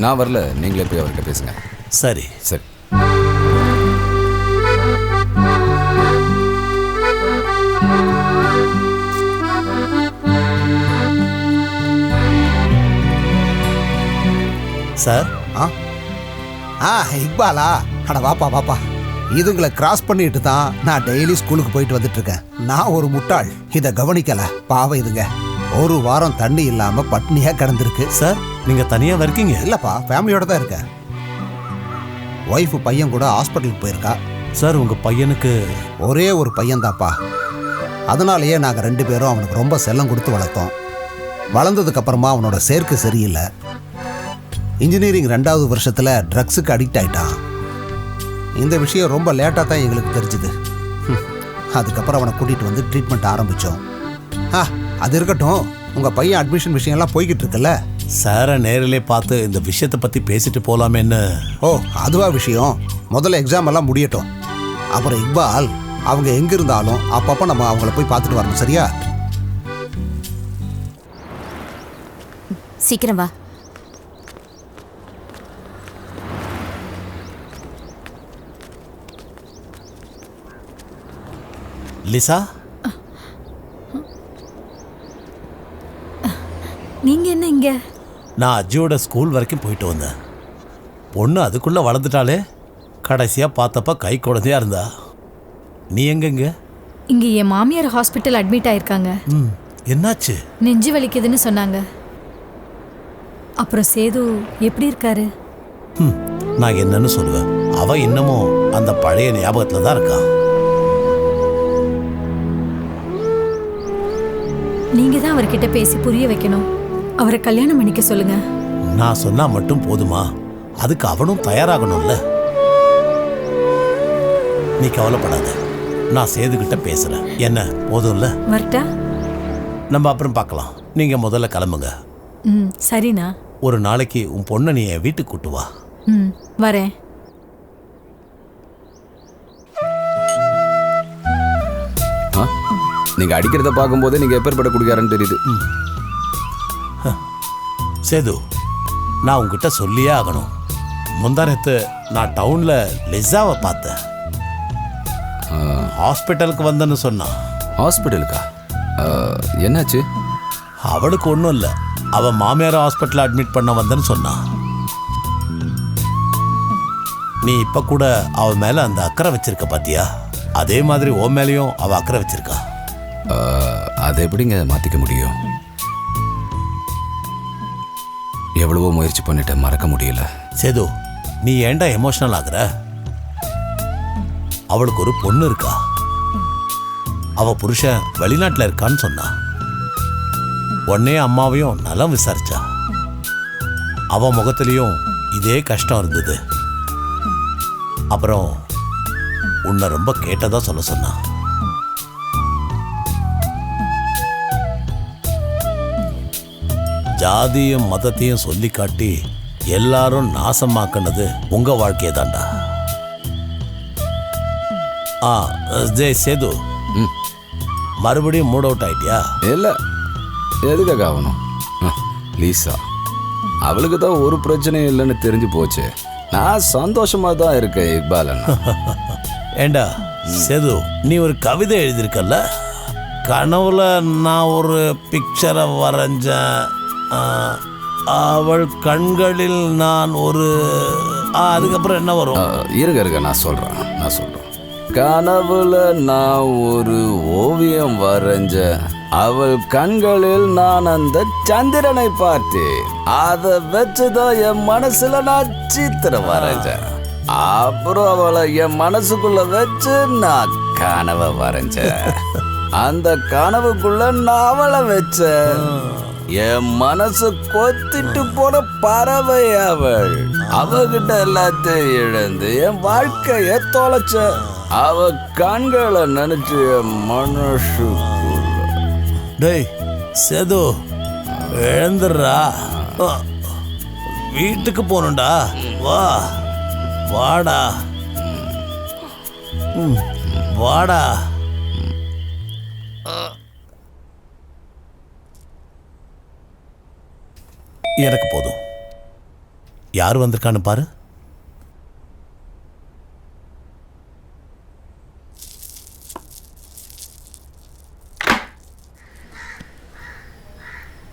நான் வரல, நீங்களே போய் அவர்கிட்ட பேசுங்க. சரி சரி. சார். இக்பாலா, அட வாப்பா. இதுங்களை கிராஸ் பண்ணிட்டு தான் நான் டெய்லி ஸ்கூலுக்கு போயிட்டு வந்துட்டு இருக்கேன். நான் ஒரு முட்டாள், இதை கவனிக்கல. பாவம் இதுங்க ஒரு வாரம் தண்ணி இல்லாம பட்னியா கிடந்திருக்கு. சார், நீங்க தனியா இருக்கீங்க? இல்லப்பா, ஃபேமிலியோட தான் இருக்கேன். ஒய்ஃபு பையன் கூட ஹாஸ்பிட்டலுக்கு போயிருக்கா. சார், உங்க பையனுக்கு ஒரே ஒரு பையன் தான்ப்பா. அதனாலேயே நாங்கள் 2 பேரும் அவனுக்கு ரொம்ப செல்லம் கொடுத்து வளர்த்தோம். வளர்ந்ததுக்கு அப்புறமா அவனோட சேர்க்கை சரியில்லை. இன்ஜினியரிங் 2வது வருஷத்தில் ட்ரக்ஸுக்கு அடிக்ட் ஆயிட்டான். இந்த விஷயம் ரொம்ப லேட்டாக தான் எங்களுக்கு தெரிஞ்சுது. அதுக்கப்புறம் அவனை கூட்டிகிட்டு வந்து ட்ரீட்மெண்ட் ஆரம்பித்தோம். அது இருக்கட்டும், உங்கள் பையன் அட்மிஷன் விஷயம்லாம் போய்கிட்டு இருக்குல்ல? சாரை நேரிலே பார்த்து இந்த விஷயத்தை பற்றி பேசிட்டு போகலாமேன்னு. அதுவா விஷயம்? முதல்ல எக்ஸாம் எல்லாம் முடியட்டும். அப்புறம் இக்பால், அவங்க எங்கே இருந்தாலும் அப்பப்போ நம்ம அவங்கள போய் பார்த்துட்டு வரணும், சரியா? சீக்கிரம் வா. லிசா, நீங்க என்ன இங்க? நான் அஜியோட ஸ்கூல் வரைக்கும் போயிட்டு வந்தேன். பொண்ணு அதுக்குள்ள வளர்ந்துட்டாலே. கடைசியா பார்த்தப்ப கை குழந்தையா இருந்தா. நீ எங்கெங்க? இங்க என் மாமியார் ஹாஸ்பிட்டல் அட்மிட் ஆயிருக்காங்க. என்னாச்சு? நெஞ்சு வலிக்குதுன்னு சொன்னாங்க. அப்புறம் சேது எப்படி இருக்காரு? நான் என்னன்னு சொல்லுவேன். அவ இன்னமும் அந்த பழைய ஞாபகத்துல தான் இருக்கா. நீங்க தான் அவர்கிட்ட பேசி புரிய வைக்கணும். அவரை கல்யாணம் பண்ணிக்க சொல்லுங்க. நான் சொன்னா மட்டும் போதுமா? அதுக்கு அவனும் தயாராகணும்ல. நீ கவலைப்படாத, நான் சேதுகிட்ட பேசுறேன். என்ன போதும்ல? வரட்டா? நம்ம அப்புறம் பார்க்கலாம். நீங்க முதல்ல கிளம்புங்க. சரிண்ணா. ஒரு நாளைக்கு உன் பொண்ணை நீ என் வீட்டுக்கு கூட்டு வா. வரேன். நீங்க அடிக்கிறத பார்க்கும்போதே நீங்க எப்பேற்பட்ட குடிக்காரன்னு தெரியுது. சேது, நான் உங்ககிட்ட சொல்லியே ஆகணும். முந்தானத்து நான் டவுன்ல லிசாவை பார்த்தேன். ஹாஸ்பிட்டலுக்கு வந்தேன்னு சொன்னான். ஹாஸ்பிட்டலுக்கா? என்னாச்சு? அவளுக்கு ஒன்றும் இல்லை. அவன் மாமியார் ஹாஸ்பிட்டலில் அட்மிட் பண்ண வந்தேன்னு சொன்னான். நீ இப்ப கூட அவ மேல அந்த அக்கறை வச்சிருக்க பாத்தியா? அதே மாதிரி உன் மேலேயும் அவ அக்கறை வச்சிருக்கா. அதை எப்படிங்க மாத்திக்க முடியும்? எவ்வளவோ முயற்சி பண்ணிட்டேன், மறக்க முடியல. சேது, நீ ஏன்டா எமோஷனல் ஆகுற? அவளுக்கு ஒரு பொண்ணு இருக்கா. அவ புருஷன் வெளிநாட்டுல இருக்கான்னு சொன்னா. உடனே அம்மாவையும் நலம் விசாரிச்சா. அவ முகத்திலையும் இதே கஷ்டம் இருந்தது. அப்புறம் உன்னை ரொம்ப கேட்டதா சொல்ல சொன்னா. ஜாதியும் மதத்தையும் சொல்லி காட்டி எல்லாரும் நாசமாக்குனது உங்க வாழ்க்கையை தாண்டா. ஜெய் சேது, மறுபடியும் மூட் அவுட் ஆயிட்டியா? இல்லை, எதுக்காக ஆகணும்? லீசா, அவளுக்கு தான் ஒரு பிரச்சனையும் இல்லைன்னு தெரிஞ்சு போச்சு. நான் சந்தோஷமா தான் இருக்கேன் இக்பால் அண்ணா. ஏண்டா சேது, நீ ஒரு கவிதை எழுதியிருக்கல்ல? கனவுல நான் ஒரு பிக்சரை வரைஞ்சேன். அவள் கண்களில் நான் ஒரு அதுக்கப்புறம் என்ன வரும்? இருக்க நான் சொல்றேன். கனவுல நான் ஒரு ஓவியம் வரைஞ்ச, அவள் கண்களில் நான் அந்த சந்திரனை பார்த்தேன். அதை வச்சுதான் என் மனசுல நான் சித்திரம் வரைஞ்சேன். அப்புறம் அவளை என் மனசுக்குள்ள வச்சு நான் கனவை வரைஞ்சேன். அந்த கனவுக்குள்ள நான் அவளை வச்சேன். என் மனசு கொத்திட்டு போன பறவை அவள். அவகிட்ட எல்லாத்தையும் இழந்து என் வாழ்க்கைய தொலைச்ச. அவ கண்களை நினைச்சு என் மனசுக்குள்ள. டேய் சேது, எழுந்துடுறா. வீட்டுக்கு போகணும்டா. வாடா வாடா. எனக்கு போதும். யார் வந்திருக்கான்னு பாரு.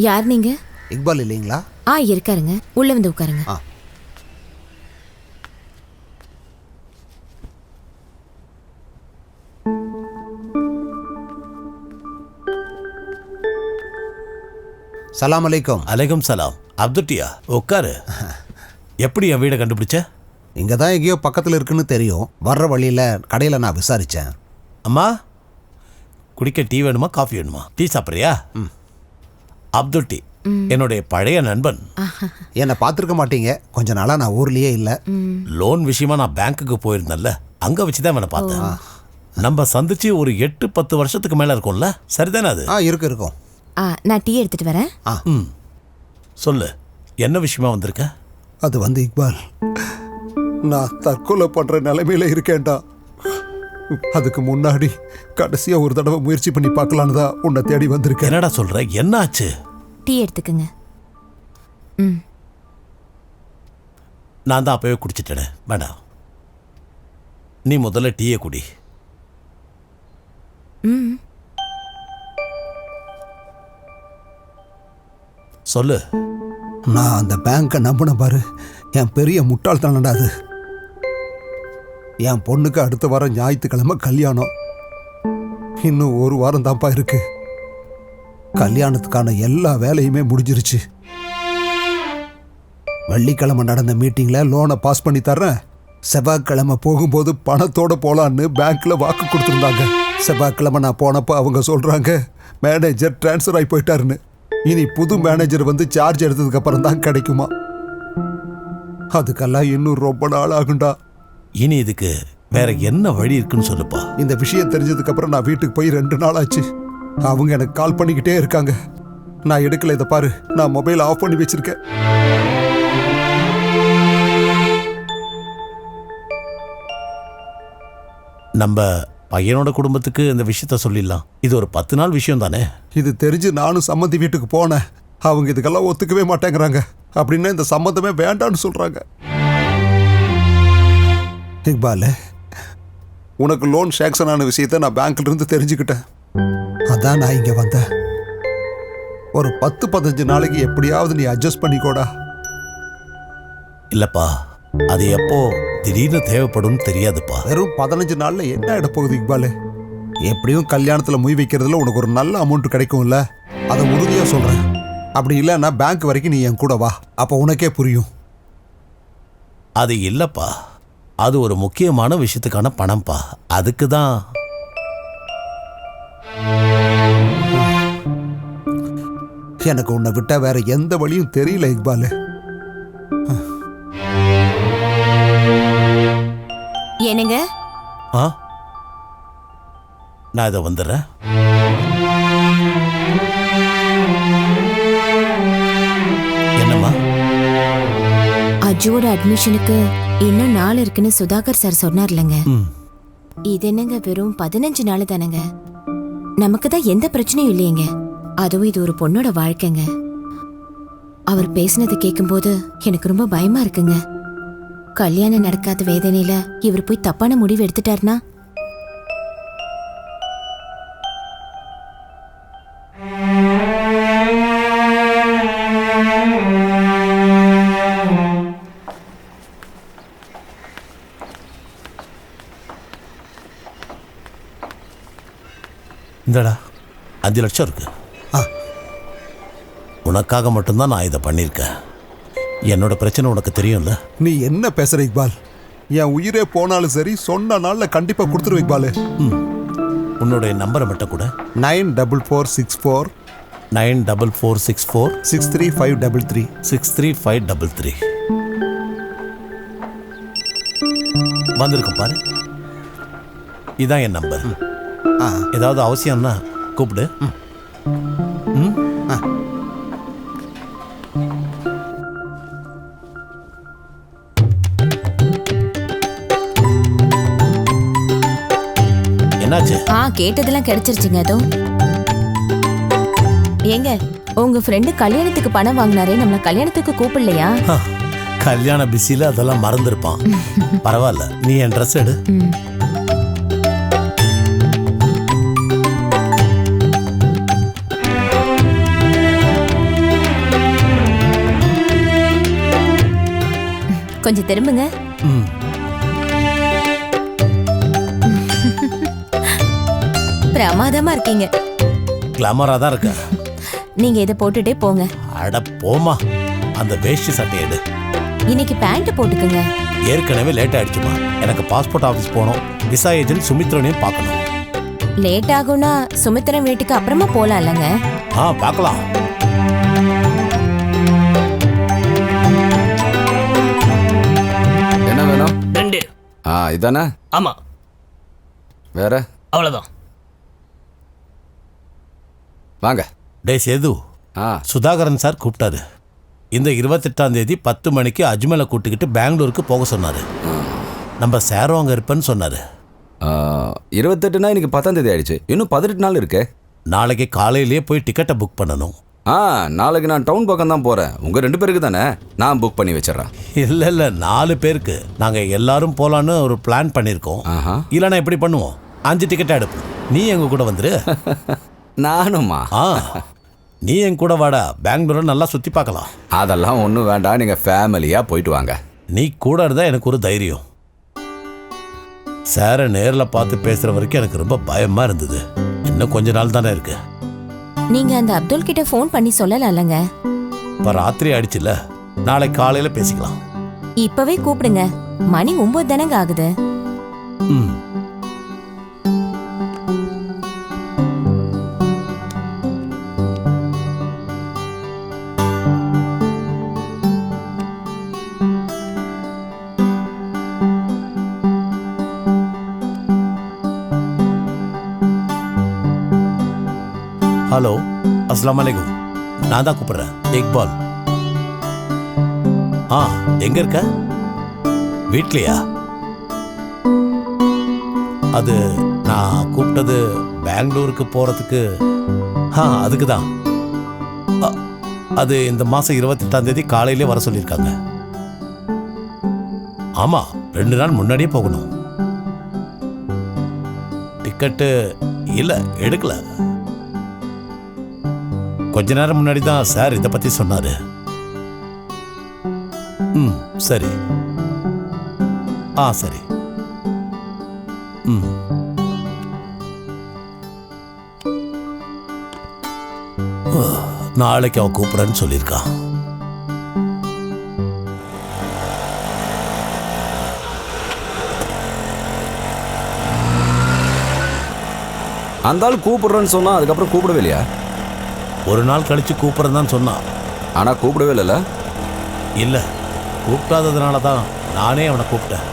யார் நீங்க? இக்பால் இல்லைங்களா? இருக்காருங்க, உள்ள வந்து உட்காருங்க. சலாம் அலைக்கும். அலைக்கும் சலாம். அப்துட்டியா, உட்காரு. எப்படி என் வீடை கண்டுபிடிச்ச? இங்கே தான் எங்கேயோ பக்கத்தில் இருக்குன்னு தெரியும். வர்ற வழியில் கடையில் நான் விசாரித்தேன். அம்மா, குடிக்க டீ வேணுமா காஃபி வேணுமா? டீ சாப்பிட்றியா? அப்துட்டி என்னுடைய பழைய நண்பன். என்னை பார்த்துருக்க மாட்டீங்க, கொஞ்ச நாளாக நான் ஊர்லேயே இல்லை. லோன் விஷயமா நான் பேங்க்குக்கு போயிருந்தேன்ல, அங்கே வச்சு தான் அவனை பார்த்தேன். நம்ம சந்திச்சு ஒரு 8-10 வருஷத்துக்கு மேலே இருக்கும்ல, சரிதானே? அது இருக்கும். நான் டீ எடுத்துட்டு வரேன். சொல்லு, என்ன விஷயமா வந்திருக்க? அது வந்து இக்பால், நான் தற்கொலை பண்ணுற நிலைமையில இருக்கேன்டா. அதுக்கு முன்னாடி கடைசியாக ஒரு தடவை முயற்சி பண்ணி பார்க்கலான்னு தான் உன்னை தேடி வந்திருக்கேன். என்னடா சொல்ற? என்ன ஆச்சு? டீ எடுத்துக்கங்க. நான் தான் அப்பவே குடிச்சிட்டேனே, வேண்டாம். நீ முதல்ல டீயை குடி. சொல்லு. நான் அந்த பேங்கை நம்பின பாரு, என் பெரிய முட்டாள்தானடா அது. என் பொண்ணுக்கு அடுத்த வாரம் ஞாயிற்றுக்கிழமை கல்யாணம். இன்னும் ஒரு வாரம் தான்ப்பா இருக்கு. கல்யாணத்துக்கான எல்லா வேலையுமே முடிஞ்சிருச்சு. வெள்ளிக்கிழமை நடந்த மீட்டிங்கில் லோனை பாஸ் பண்ணி தர்றேன், செவ்வாய்க்கிழமை போகும்போது பணத்தோடு போகலான்னு பேங்க்கில் வாக்கு கொடுத்துருந்தாங்க. செவ்வாய்க்கிழமை நான் போனப்போ அவங்க சொல்கிறாங்க மேனேஜர் டிரான்ஸ்ஃபர் ஆகி போயிட்டாருன்னு. இனி புது மேனேஜர் வந்து சார்ஜ் எடுத்ததுக்கு அப்புறம் தான் கிடைக்குமா. அதுக்கெல்லாம் இன்னும் ரொம்ப நாள் ஆகுண்டா. இனி இதுக்கு வேற என்ன வழி இருக்குன்னு சொல்லுப்பா. இந்த விஷயம் தெரிஞ்சதுக்கு அப்புறம் நான் வீட்டுக்கு போய் 2 நாள் ஆச்சு. அவங்க எனக்கு கால் பண்ணிக்கிட்டே இருக்காங்க. நான் எடுக்கல. இதை பாரு, நான் மொபைல் ஆஃப் பண்ணி வச்சிருக்கேன். நம்ம பையனோட குடும்பத்துக்கு இந்த விஷயத்த சொல்லிடலாம். இது ஒரு 10 நாள் விஷயம் தானே. இது தெரிஞ்சு நானும் சம்மந்தி வீட்டுக்கு போனேன். அவங்க இதுக்கெல்லாம் ஒத்துக்கவே மாட்டேங்கிறாங்க. அப்படின்னா இந்த சம்மந்தமே வேண்டான்னு சொல்றாங்க. இக்பால், உனக்கு லோன் சேங்ஷன் ஆன விஷயத்த நான் பேங்க்ல இருந்து தெரிஞ்சுக்கிட்டேன். அதான் நான் இங்க வந்தேன். ஒரு 10-15 நாளைக்கு எப்படியாவது நீ அட்ஜஸ்ட் பண்ணிக்கோடா. இல்லப்பா, அது எப்போ திடீர்னு தேவைப்படும் தெரியாதுப்பா. வெறும் 15 நாள்ல என்ன ஆயிட போகுது இக்பாலு? எப்படியும் கல்யாணத்துல மொய் வைக்கிறதுல உனக்கு ஒரு நல்ல அமௌண்ட் கிடைக்கும்ல, அதை உறுதியா சொல்றேன். அப்படி இல்லைன்னா பேங்க் வரைக்கும் நீ என் கூட வா, அப்ப உனக்கே புரியும். அது இல்லப்பா, அது ஒரு முக்கியமான விஷயத்துக்கான பணம்ப்பா. அதுக்கு தான். எனக்கு உன்னை விட்டா வேற எந்த வழியும் தெரியல இக்பாலு. என்னங்க? ஆ, நான் இதை வந்துடுறேன். என்னம்மா? அஜுவோட அட்மிஷனுக்கு இன்னும் நாள் இருக்குன்னு சுதாகர் சார் சொன்னார்லங்க. இது என்னங்க வெறும் 15 நாள் தானங்க. நமக்கு தான் எந்த பிரச்சனையும் இல்லையேங்க. அதுவும் இது ஒரு பொண்ணோட வாழ்க்கைங்க. அவர் பேசினது கேட்கும்போது எனக்கு ரொம்ப பயமா இருக்குங்க. கல்யாணம் நடக்காத வேதனையில இவர் போய் தப்பான முடிவு எடுத்துட்டாருனா? இந்தடா 5 லட்சம் இருக்கு. உனக்காக மட்டும்தான் நான் இதை பண்ணியிருக்கேன். என்னோட பிரச்சனை உனக்கு தெரியும்ல. நீ என்ன பேசுற இக்பால்? என் உயிரே போனாலும் சரி, சொன்ன நாள்ல கண்டிப்பா கொடுத்துரு இக்பாலு. உன்னுடைய நம்பரை மட்டும் கூட. 9446463533 63533 வந்திருக்கும் பாரு. இதான் என் நம்பர். ஏதாவது அவசியம்னா கூப்பிடு. என்னாச்சு? கேட்டதெல்லாம் கிடைச்சிருச்சுங்க. அதோ ஏங்க, உங்க ஃப்ரெண்டு கல்யாணத்துக்கு பணம் வாங்கினாரே, நம்மள கல்யாணத்துக்கு கூப்பிடலையா? கல்யாண பிஸியில அதெல்லாம் மறந்துருப்பான். பரவாயில்ல, நீ என் ட்ரெஸ் எடு. கொஞ்சம் திரும்புங்க. பிரமாதமா இருக்கீங்க. கிளாமரா தான் இருக்க. நீங்க இதை போட்டுட்டே போங்க. அட போமா, அந்த வேஷ்டி சட்டை எடு. இன்னைக்கு பேண்ட் போட்டுக்குங்க. ஏற்கனவே லேட் ஆயிடுச்சுமா. எனக்கு பாஸ்போர்ட் ஆஃபீஸ் போகணும். விசா ஏஜென்ட் சுமித்ரனையும் பார்க்கணும். லேட் ஆகும்னா சுமித்ரன் வீட்டுக்கு அப்புறமா போலாம் இல்லைங்க? பார்க்கலாம். என்ன வேணும்? 2. இதானே? ஆமா. வேற? அவ்வளவுதான். வாங்க. டே சேது, சுதாகரன் சார் கூப்பிட்டாரு. இந்த 28ஆம் தேதி 10 மணிக்கு அஜ்மலை கூட்டிக்கிட்டு பெங்களூருக்கு போக சொன்னாரு. நம்ம சாரும் அங்கே இருப்பேன்னு சொன்னாரு. 28னா இன்னைக்கு 10ஆம் தேதி ஆயிடுச்சு. இன்னும் 18 நாள் இருக்கு. நாளைக்கு காலையிலேயே போய் டிக்கெட்டை புக் பண்ணணும். நாளைக்கு நான் டவுன் பக்கம் தான் போறேன். உங்க 2 பேருக்கு தானே, நான் புக் பண்ணி வச்சிடறேன். இல்ல 4 பேருக்கு. நாங்க எல்லாரும் போலான்னு ஒரு பிளான் பண்ணிருக்கோம். இல்லைன்னா எப்படி பண்ணுவோம்? 5 டிக்கெட் எடுப்போம். நீ எங்க கூட வந்துரு. நானுமா? நீ என் கூட வாடா, பெங்களூரை நல்லா சுத்தி பார்க்கலாம். அதெல்லாம் ஒன்றும் வேண்டாம், நீங்க ஃபேமிலியா போயிட்டு வாங்க. நீ கூட இருந்தா எனக்கு ஒரு தைரியம். சாரை நேரில் பார்த்து பேசுற வரைக்கும் எனக்கு ரொம்ப பயமா இருந்தது. இன்னும் கொஞ்ச நாள் தானே இருக்கு. நீங்க அந்த அப்துல் கிட்ட ஃபோன் பண்ணி சொல்லலாம்லங்க. இப்ப ராத்திரி ஆயிடுச்சுல, நாளை காலையில பேசிக்கலாம். இப்பவே கூப்பிடுங்க. மணி 9 தானங்க ஆகுது. ஹலோ, அஸ்ஸலாமு அலைக்கும். நான் தான் கூப்பிடுறேன், இக்பால். எங்க இருக்க? வீட்லையா? அது நான் கூப்பிட்டது பெங்களூருக்கு போறதுக்கு. அதுக்கு தான். அது இந்த மாசம் 28ஆம் தேதி காலையிலே வர சொல்லியிருக்காங்க. ஆமா, 2 நாள் முன்னாடியே போகணும். டிக்கெட்டு இல்ல, எடுக்கல. கொஞ்ச நேரம் முன்னாடி தான் சார் இதை பத்தி சொன்னாரு. சரி. சரி. ம். நாளைக்கு அவன் கூப்பிடுறேன்னு சொல்லியிருக்கான். அந்த ஆள் கூப்பிடுறேன்னு சொன்னா அதுக்கப்புறம் கூப்பிடவே இல்லையா? ஒரு நாள் கழிச்சு கூப்பிடுறேன்னு தான் சொன்னான். ஆனா கூப்பிடவே இல்லைல்ல? இல்லை, கூப்பிடாததுனால தான் நானே அவனை கூப்பிட்டேன்.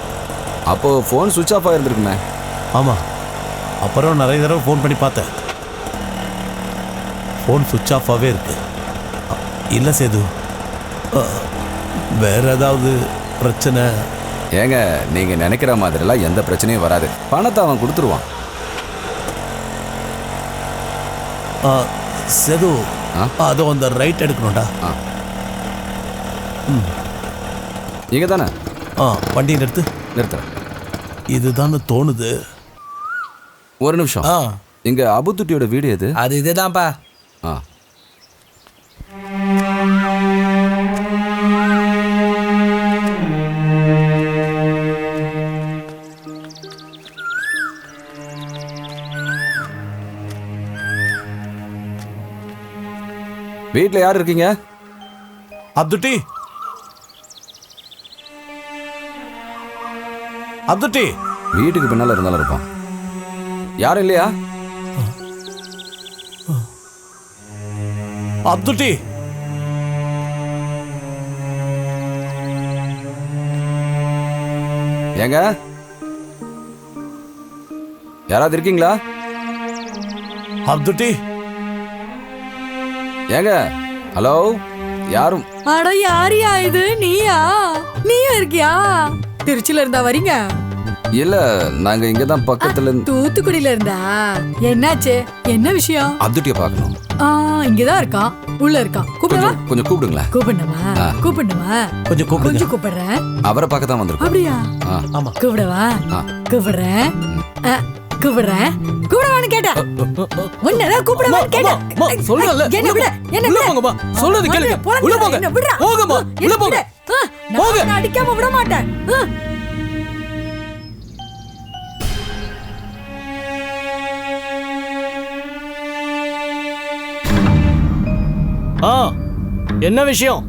அப்போ ஃபோன் சுவிட்ச் ஆஃப் ஆகிருந்துருக்குமே. ஆமாம், அப்புறம் நிறைய தடவை ஃபோன் பண்ணி பார்த்தேன். ஃபோன் சுவிட்ச் ஆஃபாகவே இருக்கு. இல்லை சேது, வேற ஏதாவது பிரச்சனை? ஏங்க நீங்க நினைக்கிற மாதிரிலாம் எந்த பிரச்சனையும் வராது. பணத்தை அவன் கொடுத்துருவான். சேது, அதை அந்த ரைட் எடுக்கணும்டா. இங்க தானே? வண்டியை நிறுத்து. நிறுத்துறேன். இதுதான்னு தோணுது. ஒரு நிமிஷம். இங்க அபுத்துட்டியோட வீடு எது? அது இதுதான்ப்பா. வீட்டில் யார் இருக்கீங்க? அப்துட்டி, அப்துட்டி. வீட்டுக்கு பின்னால இருந்தாலும் இருப்பான். யாரும் இல்லையா? அப்துட்டி, ஏங்க யாராவது இருக்கீங்களா? அப்துட்டி. ஏங்க ஹலோ, யாரும்? அட யாரியா இது? நீயா இருக்கியா? திருச்சியில இருந்தா வரீங்க? இல்ல, நாங்க இங்க தான் பக்கத்துல. தூத்துக்குடியில இருந்தா? என்னாச்சு? என்ன விஷயம்? அப்துட்டியை பார்க்கணும். இங்கதான் இருக்கான், உள்ள இருக்கான். கூப்பிடுவா? கொஞ்சம் கூப்பிடுங்களேன். கூப்பிடணுமா? கொஞ்சம் கூப்பிடுறேன். அவரை பார்க்க தான் வந்திருக்கோம். அப்படியா? ஆமா. கூப்பிடவா? கூப்பிடுறேன். கூப்பிடவான்னு கேட்டேன். உன்னதான் கூப்பிடவான்னு கேட்டேன். சொல்றல. என்ன விட? என்ன உள்ள போங்கப்பா. சொல்றது கேளுங்க. உள்ள போங்க. போங்கம்மா. உள்ள போங்க. போங்க. நான் அடிக்காம விட மாட்டேன். என்ன விஷயம்?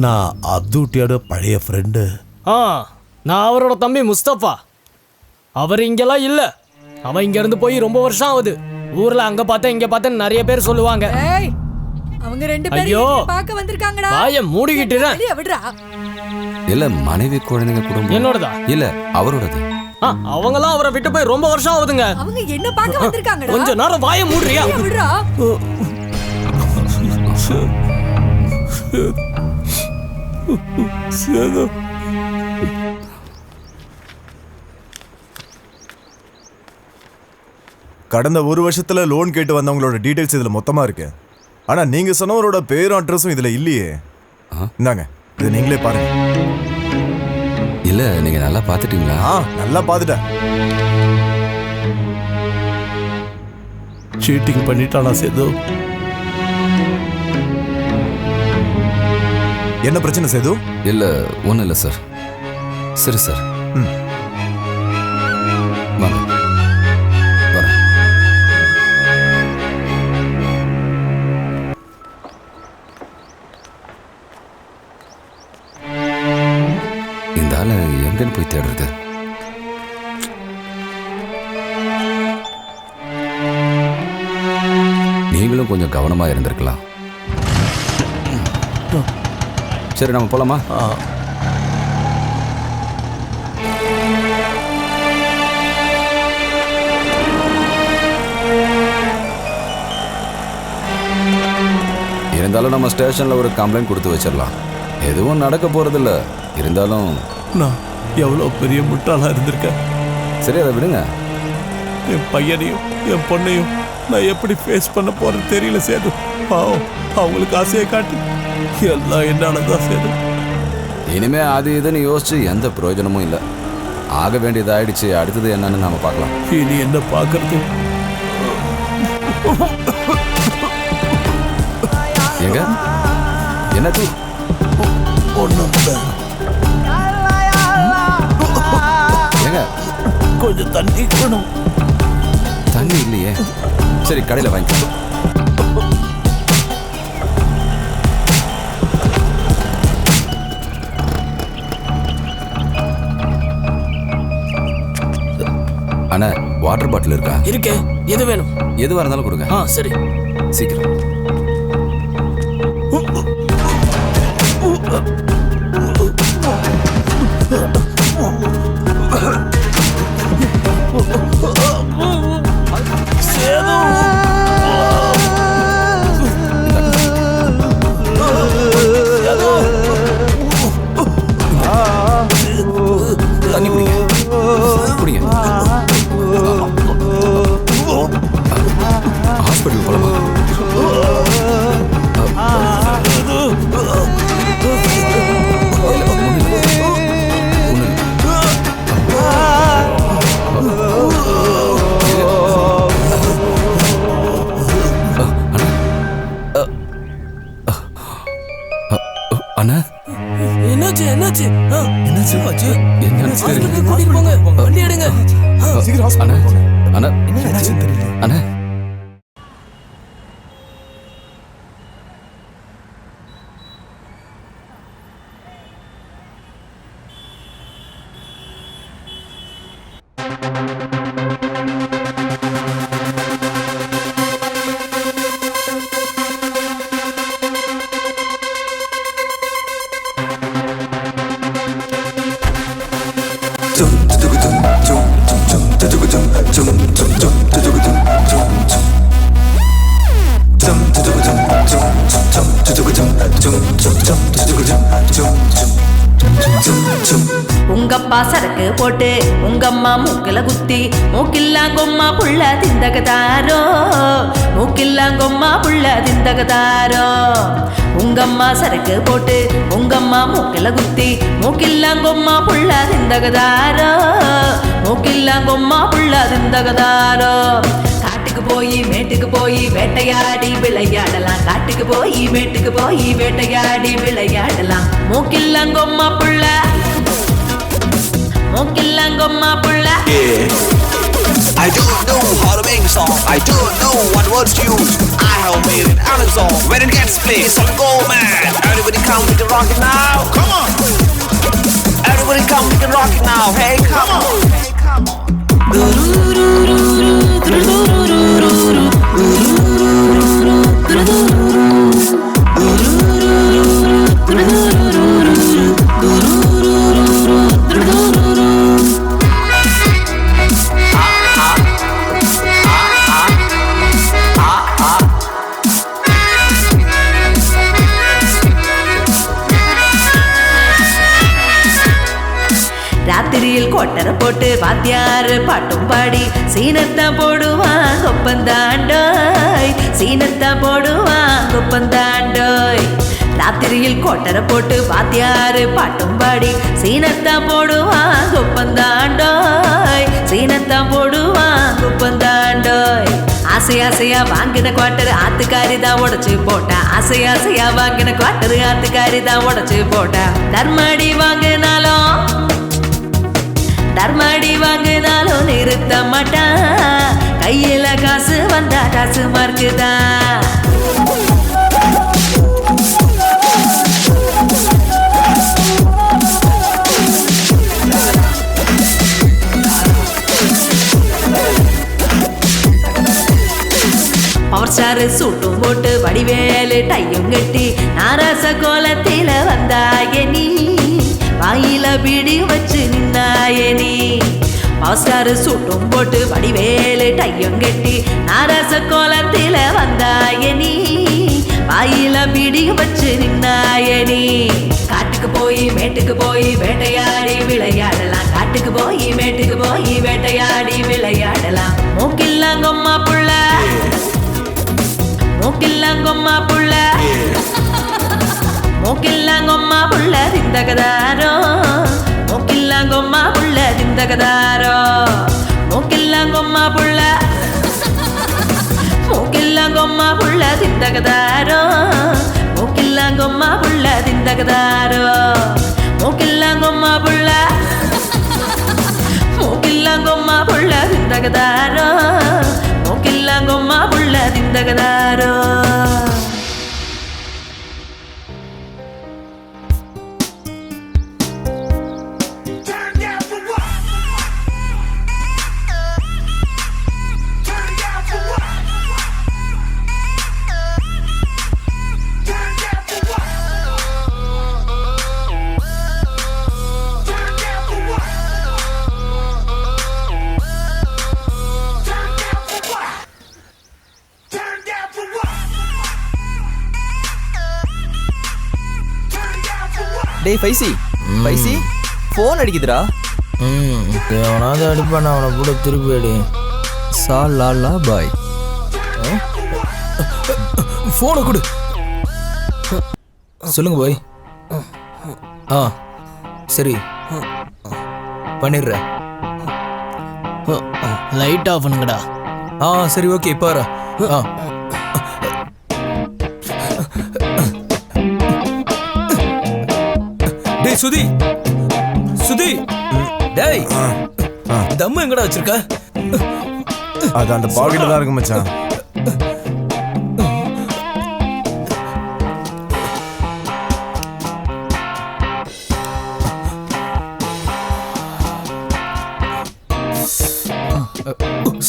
நான் அப்துட்டியோட பழைய ஃப்ரெண்டு. நான் அவரோட தம்பி முஸ்தபா. அவர் இங்கெல்லாம் இல்ல. அவன் இங்க இருந்து போய் ரொம்ப வருஷம் ஆகுது. ஊர்ல அங்க பார்த்தேன் இங்க பார்த்தேன் நிறைய பேர் சொல்லுவாங்க. அவங்க ரெண்டு பேரும் பார்க்க வந்திருக்காங்கடா. வாயை மூடிக்கிட்டு இரு. வெளிய விடுடா. இல்ல, மனைவி குழந்தைங்க குடும்பம். என்னோடதா? இல்ல, அவரோடது. அவங்கலாம் அவரை விட்டு போய் ரொம்ப வருஷம் ஆகுதுங்க. அவங்க என்ன பார்க்க வந்திருக்காங்கடா. கொஞ்ச நேரம் வாயை மூடுறியா? விடுடா. கடந்த ஒரு வருஷத்துல லோன் கேட்டு வந்தவங்களோட டீடைல்ஸ் இதுல மொத்தமா இருக்கு. ஆனா நீங்க சொன்னவரோட பேரும் அட்ரஸும் இதுல இல்லையே. இந்தாங்க, இது நீங்களே பாருங்க. இல்ல, நீங்க நல்லா பாத்துட்டீங்களா? நல்லா பாத்துட்டேன். சீட்டிங் பண்ணிட்டானா சேது? என்ன பிரச்சனை சேது? இல்ல, ஒண்ணும் இல்ல சார். சரி சார். வாங்க. வரேன். இந்த ஆளை எங்கன்னு போய் தேடுறது? நீங்களும் கொஞ்சம் கவனமா இருந்திருக்கலாம். சரி, நம்ம போலாமா? இருந்தாலும் நம்ம ஸ்டேஷன்ல ஒரு கம்ப்ளைண்ட் கொடுத்து வச்சிடலாம். எதுவும் நடக்க போறதில்ல. இருந்தாலும் நான் எவ்வளோ பெரிய முட்டாளா இருந்திருக்கேன். சரி, அதை விடுங்க. என் பையனையும் என் பொண்ணையும் நான் எப்படி ஃபேஸ் பண்ண போறேன்னு தெரியல சேது. பாவம், அவங்களுக்கு ஆசையை காட்டி எல்லாம் என்னாலதான் சேது. இனிமே அது இதுன்னு யோசிச்சு எந்த பிரயோஜனமும் இல்லை. ஆக வேண்டியது ஆயிடுச்சு. அடுத்தது என்னன்னு நாம பார்க்கலாம். இனி என்ன பார்க்கறது? எங்க என்னாச்சு? ஒன்றும் கொஞ்சம் தண்ணி வேணும். தண்ணி இல்லையே. சரி கடையில் வாங்கிக்கோ. அண்ணா வாட்டர் பாட்டில் இருக்கா? இருக்கே. எது வேணும்? எதுவாக இருந்தாலும் கொடுங்க. சரி சீக்கிரம். தண்ணி குடிங்க. குடிங்க. ஹாஸ்பிட்டல் போலாமா? அண்ணா என்னாச்சு என்னாச்சு என்னாச்சு ஆச்சு? என்னாச்சு தெரியல. கூட்டிட்டு போங்க, வண்டி எடுங்க. சீக்கிரம் அண்ணா ஹாஸ்பிட்டல் அண்ணா என்னாச்சுன்னு தெரியல. அண்ணா உங்கப்பா சரக்கு போட்டு உங்கம்மா மூக்கில குத்தி மூக்கில்லாங்கொம்மா புள்ள திந்தகதாரோ, மூக்கில்லாங்கொம்மா புள்ள திந்தகதாரோ. உங்கம்மா சரக்கு போட்டு உங்கம்மா மூக்கில குத்தி மூக்கில்லாங்கொம்மா புள்ள திந்தகதாரோ, மூக்கில்லாங்கொம்மா புள்ள திந்தகதாரோ. காட்டுக்கு போய் மேட்டுக்கு போய் வேட்டையாடி விளையாடலாம், காட்டுக்கு போய் மேட்டுக்கு போய் வேட்டையாடி விளையாடலாம். மூக்கில்லாங்கொம்மா புள்ள, மூக்கில்லாங்கொம்மா புள்ள. I don't know how to make a song. I don't know what words to use. I have made it on a song. When it gets played, so go mad. Everybody come, we can rock it now. Come on. Everybody come, we can rock it now. Hey, come on. Hey, come on. ராத்திரியில் கொட்டரை போட்டு வாத்தியாரு பாட்டும் பாடி சீனத்தான் போடுவான் கொப்பந்தாண்டோய், சீனத்தான் போடுவான் கொப்பந்தாண்டோய். ராத்திரியில் கொட்டரை போட்டு வாத்தியாரு பாட்டும் பாடி சீனத்தான் போடுவான் கொப்பந்தாண்டோய், சீனத்தான் போடுவான் கொப்பந்தாண்டோய். ஆசை ஆசையா வாங்கின குவாட்டர் ஆத்துக்காரி தான் உடைச்சு போட்டா, ஆசை ஆசையா வாங்கின குவாட்டர் ஆத்துக்காரி தான் உடைச்சு போட்டா. தர்மடி வாங்கினாலும் தர்மடி வாங்கினாலும் நிறுத்த மாட்டான், கையில காசு வந்தா காசு மார்க்குதான். பவர் ஸ்டார் சூட்டும் போட்டு வடிவேலு டையும் கட்டி நாராச கோலத்தில வந்தாய நீ, வாயில பிடி வச்சு நின்னாய நீ. பவர் ஸ்டார் சூட்டும் போட்டு வடிவேலு டையும் கட்டி நாராச கோலத்தில வந்தாய நீ, வாயில பிடி வச்சு நின்னாய நீ. காட்டுக்கு போய் மேட்டுக்கு போய் வேட்டையாடி விளையாடலாம், காட்டுக்கு போய் மேட்டுக்கு போய் வேட்டையாடி விளையாடலாம். மூக்கில்லாங்கொம்மா புள்ள, மூக்கில்லாங்கொம்மா புள்ள, மூக்கில்லாங்கொம்மா புள்ள திந்தகதாரோ, மூக்கில்லாங்கொம்மா புள்ள திந்தகதாரோ. மூக்கில்லாங்கொம்மா புள்ள, மூக்கில்லாங்கொம்மா புள்ள திந்தகதாரோ, மூக்கில்லாங்கொம்மா புள்ள திந்தகதாரோ. மூக்கில்லாங்கொம்மா புள்ள, மூக்கில்லாங்கொம்மா தகதாரோ நோக்கெல்லாம் கொம்மா புள்ள திந்தகதாரோ டேய் பைசி ஃபோன் அடிக்குதுடா. எவனாவது அடிப்பான், அவனை கூட திருப்பி அடி. சாலா பாய். ஃபோனை கொடு. சொல்லுங்க பாய். சரி பண்ணிடுறேன். லைட் ஆஃப் பண்ணுங்கடா. சரி ஓகே இப்போ வர. டேய் சுதி டேய் தம்மு எங்கடா வச்சிருக்க? அது அந்த பாக்கெட்ல தான் இருக்கு மச்சான்.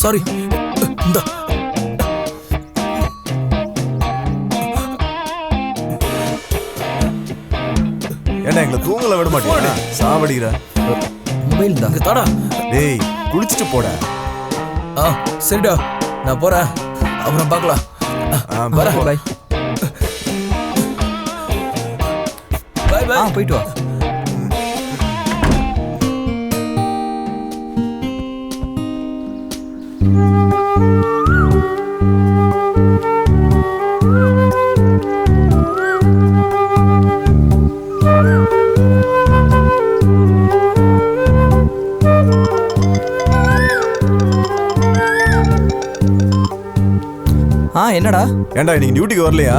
சாரி. இந்த என்ன எங்களை தூங்கல விட மாட்டேன் சாவடிக்கிற. மொபைல் தான் தாடா. டேய் குளிச்சுட்டு போட. சரிடா நான் போறேன், அப்புறம் பார்க்கலாம். பாய் பாய் பாய் பாய். போயிட்டு வா. என்னடா? ஏன்டா இன்னைக்கு டியூட்டிக்கு வரலையா?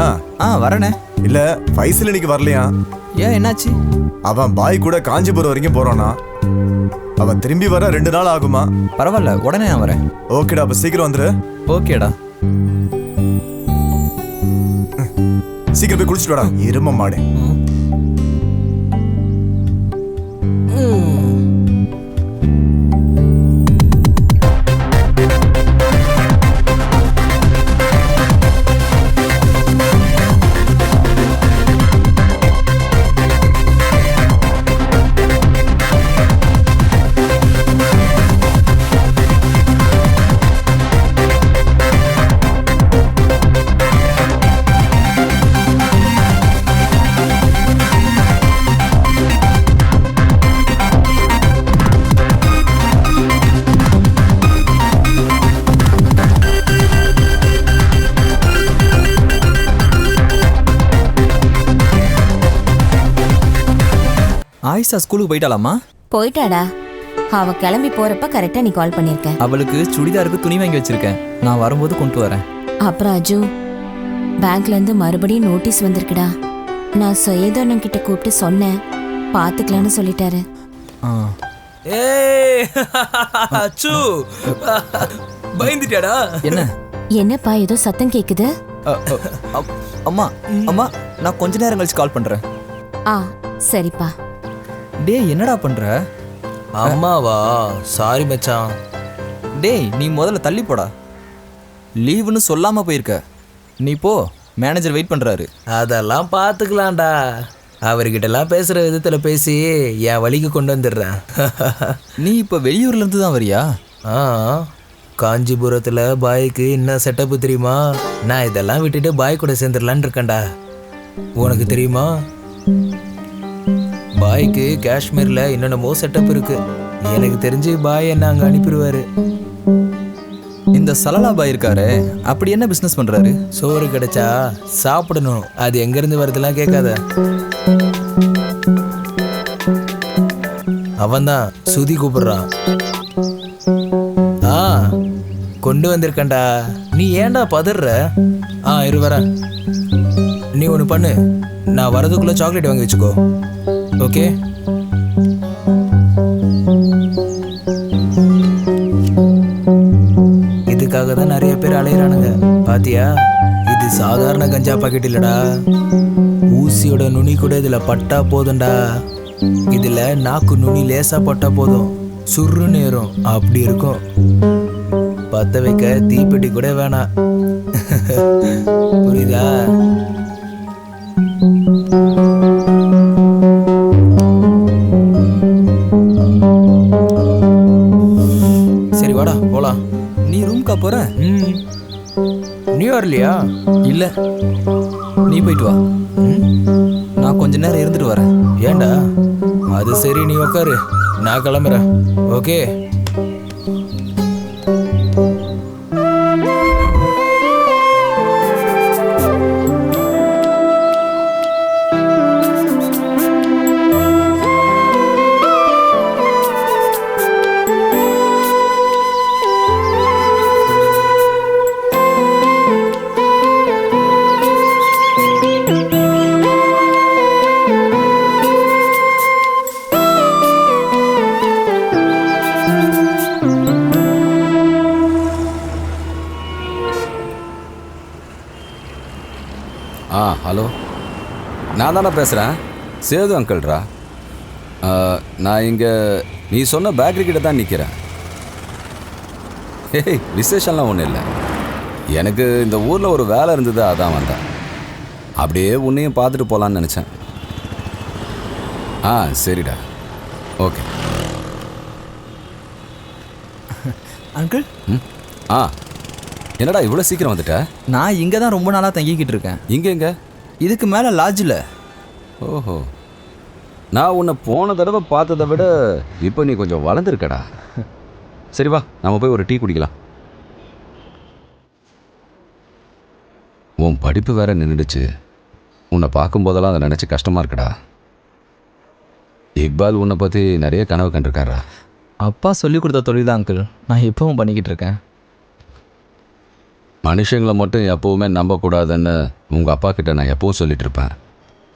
வரேனே. இல்ல ஃபைசல் இன்னைக்கு வரலையா? ஏன் என்னாச்சு? அவன் பாய் கூட காஞ்சிபுரம் வரைக்கும் போறானா. அவன் திரும்பி வர 2 நாள் ஆகுமா? பரவாயில்ல, உடனே நான் வரேன். ஓகேடா, அப்ப சீக்கிரம் வந்துரு. ஓகேடா. சீக்கிரம் போய் குளிச்சுட்டு வாடா எரும மாடு. ஆயிஷா ஸ்கூலுக்கு போயிட்டாலாமா? போயிட்டாடா. அவ கிளம்பி போறப்ப கரெக்டா நீ கால் பண்ணிருக்க. அவளுக்கு சுடிதாருக்கு துணி வாங்கி வச்சிருக்கேன், நான் வரும்போது கொண்டு வரேன். அப்புறம் அஜு, பேங்க்ல இருந்து மறுபடியும் நோட்டீஸ் வந்திருக்குடா. நான் சுயதோனம் கிட்ட கூப்பிட்டு சொன்னேன், பாத்துக்கலான்னு சொல்லிட்டாரு. அச்சு பயந்துட்டியாடா? என்ன என்னப்பா ஏதோ சத்தம் கேக்குது? அம்மா அம்மா நான் கொஞ்ச நேரம் கழிச்சு கால் பண்றேன். சரிப்பா. டேய் என்னடா பண்ற? அம்மாவா? சாரி மச்சான். டேய் நீ முதல்ல தள்ளி போடா. லீவுன்னு சொல்லாம போயிருக்க. நீ போ, மேனேஜர் வெயிட் பண்றாரு. அதெல்லாம் பார்த்துக்கலாம்டா. அவர்கிட்டலாம் பேசுற விதத்துல பேசி என் வழிக்கு கொண்டு வந்துடுறேன். நீ இப்ப வெளியூர்ல இருந்து தான் வரியா? காஞ்சிபுரத்துல பாய்க்கு என்ன செட்டப்பு தெரியுமா? நான் இதெல்லாம் விட்டுட்டு பாய் கூட சேர்ந்துடலான்னு இருக்கேன்டா. உனக்கு தெரியுமா, பாய்க்கு காஷ்மீர்ல என்னென்னமோ செட்டப் இருக்கு. எனக்கு தெரிஞ்சு பாய் என்ன அங்க அனுப்பிடுவாரு. இந்த சலலா பாய் இருக்காரு, அப்படி என்ன பிசினஸ் பண்றாரு? சோறு கிடைச்சா சாப்பிடணும், அது எங்க இருந்து வருதுலாம் கேட்காத. அவன்தான் சுதி கூப்பிடுறான். கொண்டு வந்திருக்கேன்டா. நீ ஏன்டா பதற? இரு வர. நீ ஒன்று பண்ணு, நான் வரதுக்குள்ள சாக்லேட் வாங்கி வச்சுக்கோ. ஓகே? அலையிறானுங்க பாத்தியா? இது சாதாரண கஞ்சா பாக்கெட் இல்லடா. ஊசியோட நுனி கூட இதுல பட்டா போதும்டா. இதுல நாக்கு நுனி லேசா பட்டா போதும், சுருன்னு ஏறும். அப்படி இருக்கும். பத்த வைக்க தீப்பெட்டி கூட வேணாம். புரியுதா? சரி வாடா போலாம். நீ ரூம்க்கா போற? நீ வரலையா? இல்ல, நீ போயிட்டு வா. நான் கொஞ்ச நேரம் இருந்துட்டு வரேன். ஏண்டா? அது சரி, நீ உக்காரு, நான் கிளம்புறேன். ஓகே. ஹலோ, நான் தானே பேசுகிறேன். சேது அங்கிள்ரா. நான் இங்கே நீ சொன்ன பேக்கரி கிட்ட தான் நிற்கிறேன். ஏய், விசேஷம்லாம் ஒன்றும் இல்லை. எனக்கு இந்த ஊரில் ஒரு வேலை இருந்தது, அதான் வந்தேன். அப்படியே உன்னையும் பார்த்துட்டு போகலான்னு நினச்சேன். சரிடா, ஓகே. அங்கிள். என்னடா இவ்வளோ சீக்கிரம் வந்துட்ட? நான் இங்கே தான் ரொம்ப நாளாக தங்கிக்கிட்டு இருக்கேன். இங்கே இதுக்கு மேலே லாட்ஜில். ஓஹோ, நான் உன்னை போன தடவை பார்த்ததை விட இப்போ நீ கொஞ்சம் வளர்ந்துருக்கடா. சரி வா, நம்ம போய் ஒரு டீ குடிக்கலாம். உன் படிப்பு வேற நின்றுடுச்சு. உன்னை பார்க்கும்போதெல்லாம் அதை நினச்சி கஷ்டமாக இருக்குடா. இக்பால் உன்னை பற்றி நிறைய கனவு கண்டிருக்காரா? அப்பா சொல்லிக் கொடுத்த தொழில் தான் அங்கிள், நான் எப்பவும் பண்ணிக்கிட்டு இருக்கேன். மனுஷங்களை மட்டும் எப்போவுமே நம்பக்கூடாதுன்னு உங்கள் அப்பா கிட்ட நான் எப்பவும் சொல்லிட்டு இருப்பேன்.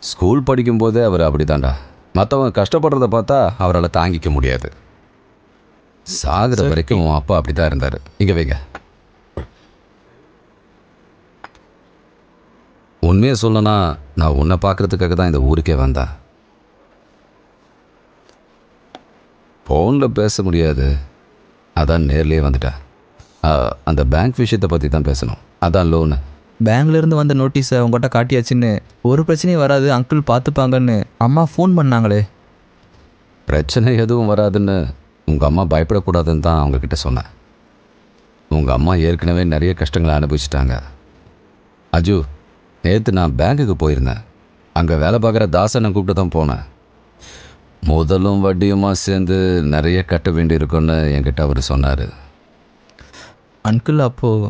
ஸ்கூல் படிக்கும்போதே அவர் அப்படிதான்டா. மற்றவங்க கஷ்டப்படுறத பார்த்தா அவரால் தாங்கிக்க முடியாது. சாகுற வரைக்கும் உன் அப்பா அப்படி தான் இருந்தார். இங்கே வைங்க. உண்மையை சொல்லணும்னா நான் உன்னை பார்க்குறதுக்காக தான் இந்த ஊருக்கே வந்தேன். ஃபோனில் பேச முடியாது, அதான் நேர்லேயே வந்துட்டேன். அந்த பேங்க் விஷயத்தை பற்றி தான் பேசணும். அதான் லோனு. பேங்க்லேருந்து வந்த நோட்டீஸை உங்கள்கிட்ட காட்டியாச்சுன்னு ஒரு பிரச்சனையும் வராது, அங்கிள் பார்த்துப்பாங்கன்னு அம்மா ஃபோன் பண்ணாங்களே. பிரச்சனை எதுவும் வராதுன்னு உங்கள் அம்மா பயப்படக்கூடாதுன்னு தான் அவங்கக்கிட்ட சொன்னேன். உங்கள் அம்மா ஏற்கனவே நிறைய கஷ்டங்களை அனுபவிச்சிட்டாங்க. அஜு, நேற்று நான் பேங்குக்கு போயிருந்தேன். அங்கே வேலை பார்க்குற தாசனை கூப்பிட்டு தான் போனேன். முதலும் வட்டியுமா சேர்ந்து நிறைய கட்ட வேண்டியிருக்குன்னு என்கிட்ட அவர் சொன்னார். அங்கிள் அப்போது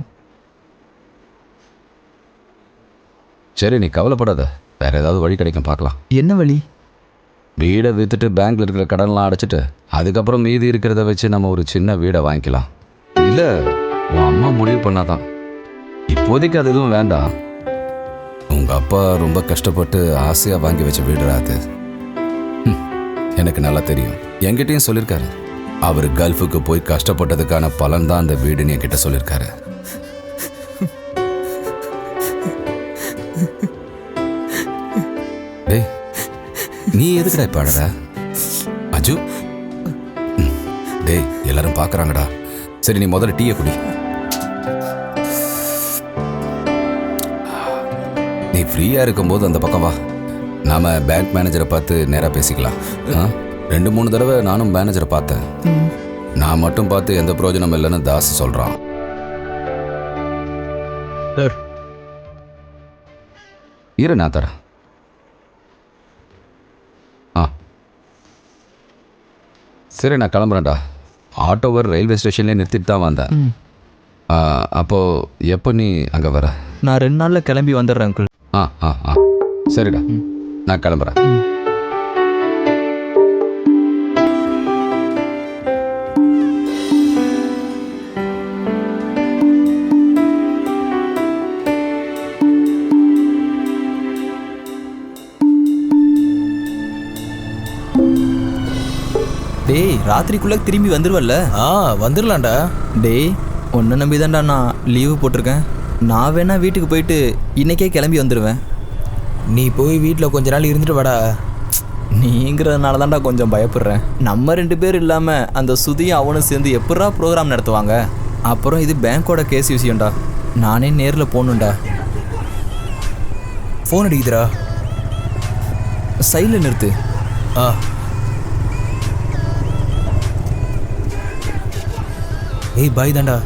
சரி, நீ கவலைப்படாத, வேறு ஏதாவது வழி கிடைக்கும், பார்க்கலாம். என்ன வழி? வீடை விற்றுட்டு பேங்க்கில் இருக்கிற கடன்லாம் அடைச்சிட்டு அதுக்கப்புறம் மீதி இருக்கிறத வச்சு நம்ம ஒரு சின்ன வீடை வாங்கிக்கலாம். இல்லை, உன் அம்மா முடிவு பண்ணாதான். இப்போதைக்கு அது எதுவும் வேண்டாம். உங்கள் அப்பா ரொம்ப கஷ்டப்பட்டு ஆசையாக வாங்கி வச்ச வீடுடா அது. எனக்கு நல்லா தெரியும். என்கிட்டையும் சொல்லியிருக்காரு. அவர் கல்ஃபுக்கு போய் கஷ்டப்பட்டதுக்கான பலன் தான் அந்த வீடுன்னு என்கிட்ட சொல்லியிருக்காரு. டேய், நீ எதுக்குடா இப்ப அழற? அஜு, டேய் எல்லாரும் பார்க்குறாங்கடா. சரி, நீ முதல்ல டீயை குடி. நீ ஃப்ரீயாக இருக்கும்போது அந்த பக்கம் வா. நாம் பேங்க் மேனேஜரை பார்த்து நேராக பேசிக்கலாம். 2-3 தடவை நானும் மேனேஜரை பார்த்தேன். நான் மட்டும் பார்த்து எந்த பிரயோஜனம் இல்லைன்னு தாஸ் சொல்கிறான். இரு, நான் தரேன். சரி, நான் கிளம்புறேன்டா. ஆட்டோவர் ரயில்வே ஸ்டேஷன்லேயே நிறுத்திட்டு தான் வந்தேன். அப்போது எப்போ நீ அங்கே வர? நான் 2 நாளில் கிளம்பி வந்துடுறேன் அங்கிள். சரிடா, நான் கிளம்புறேன். டேய், ராத்திரிக்குள்ளே திரும்பி வந்துடுவல்ல? வந்துடலாம்டா. டேய், உன்னை நம்பி தான்டா நான் லீவு போட்டிருக்கேன். நான் வேணா வீட்டுக்கு போயிட்டு இன்னைக்கே கிளம்பி வந்துடுவேன். நீ போய் வீட்டில் கொஞ்ச நாள் இருந்துட்டு வாடா. நீங்கிறதுனால தான்டா கொஞ்சம் பயப்படுறேன். நம்ம 2 பேர் இல்லாமல் அந்த சுதியும் அவனும் சேர்ந்து எப்படா ப்ரோக்ராம் நடத்துவாங்க? அப்புறம் இது பேங்க்கோட கேஸ் விஷயம்டா. நானே நேரில் போகணுண்டா. ஃபோன் அடிக்குதுடா. சைடில் நிறுத்து. ஆ ஏய் பாய் தான்டா.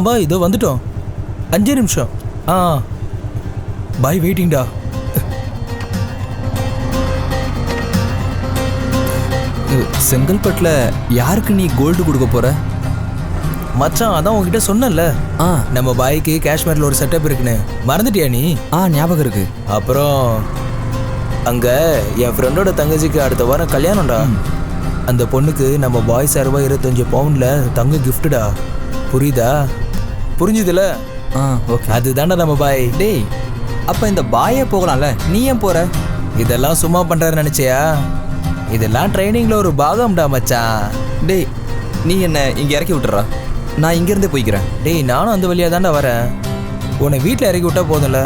பாய் இதோ வந்துட்டோம். 5 நிமிஷம். பாய் வெயிட்டிங்டா. செங்கல்பட்டில் யாருக்கு நீ கோல்டு கொடுக்க போற? மச்சான் அதான் உங்ககிட்ட சொன்னேன்ல, நம்ம பாய்க்கு காஷ்மீரில் ஒரு செட்டப் இருக்குன்னு. மறந்துட்டியா நீ? ஞாபகம் இருக்கு. அப்புறம் அங்கே என் ஃப்ரெண்டோட தங்கச்சிக்கு அடுத்த வாரம் கல்யாணம்டா. அந்த பொண்ணுக்கு நம்ம பாய் சார்பா 25 பவுண்டில் தங்க கிஃப்ட்டுடா. புரியுதா? புரிஞ்சுதுல? ஓகே. அதுதான்டா நம்ம பாய். டேய், அப்போ இந்த பாயே போகலாம்ல, நீ ஏன் போற? இதெல்லாம் சும்மா பண்ணுறாரு நினச்சியா? இதெல்லாம் ட்ரைனிங்கில் ஒரு பாகம்டா மச்சான். டேய், நீ என்ன இங்கே இறக்கி விட்டுறா, நான் இங்கேருந்தே போய்க்கிறேன். டேய், நானும் அந்த வழியாக தான்டா வரேன். உன்னை வீட்டில் இறக்கி விட்டா போதும்ல?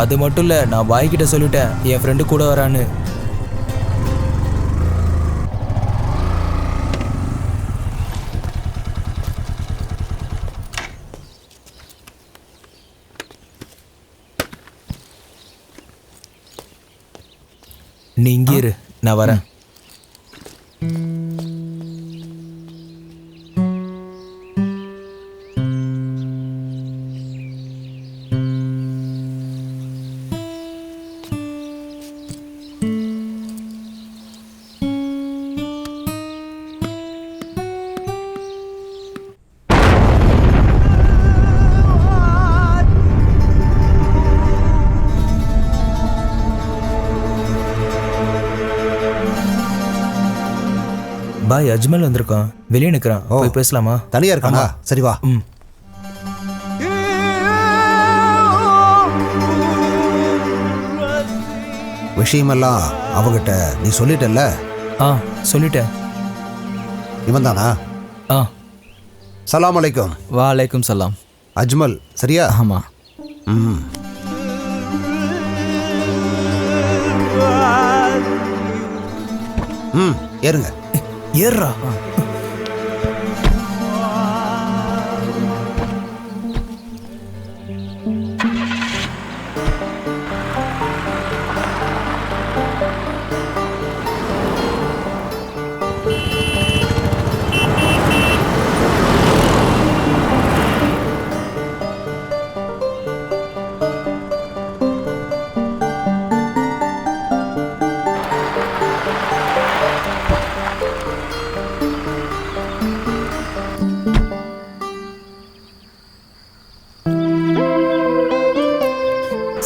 அது மட்டும் இல்லை, நான் பாய்கிட்ட சொல்லிட்டேன் என் ஃப்ரெண்டு கூட வரான்னு. நீ இங்கே இரு, நான் வரேன். பாய் அஜ்மல் வந்திருக்கான், வெளியே நிற்கிறான். போய் பேசலாமா? தனியா இருக்கானா? சரி வா. விஷயமெல்லாம் அவகிட்ட நீ சொல்லிட்டல்ல? சொல்லிட்டேன். இவன் தானா? சலாம் அலைக்கும். வாலைக்கும் சலாம். அஜ்மல் சரியா? ஆமா. ஏறுங்க. ஏறுறா.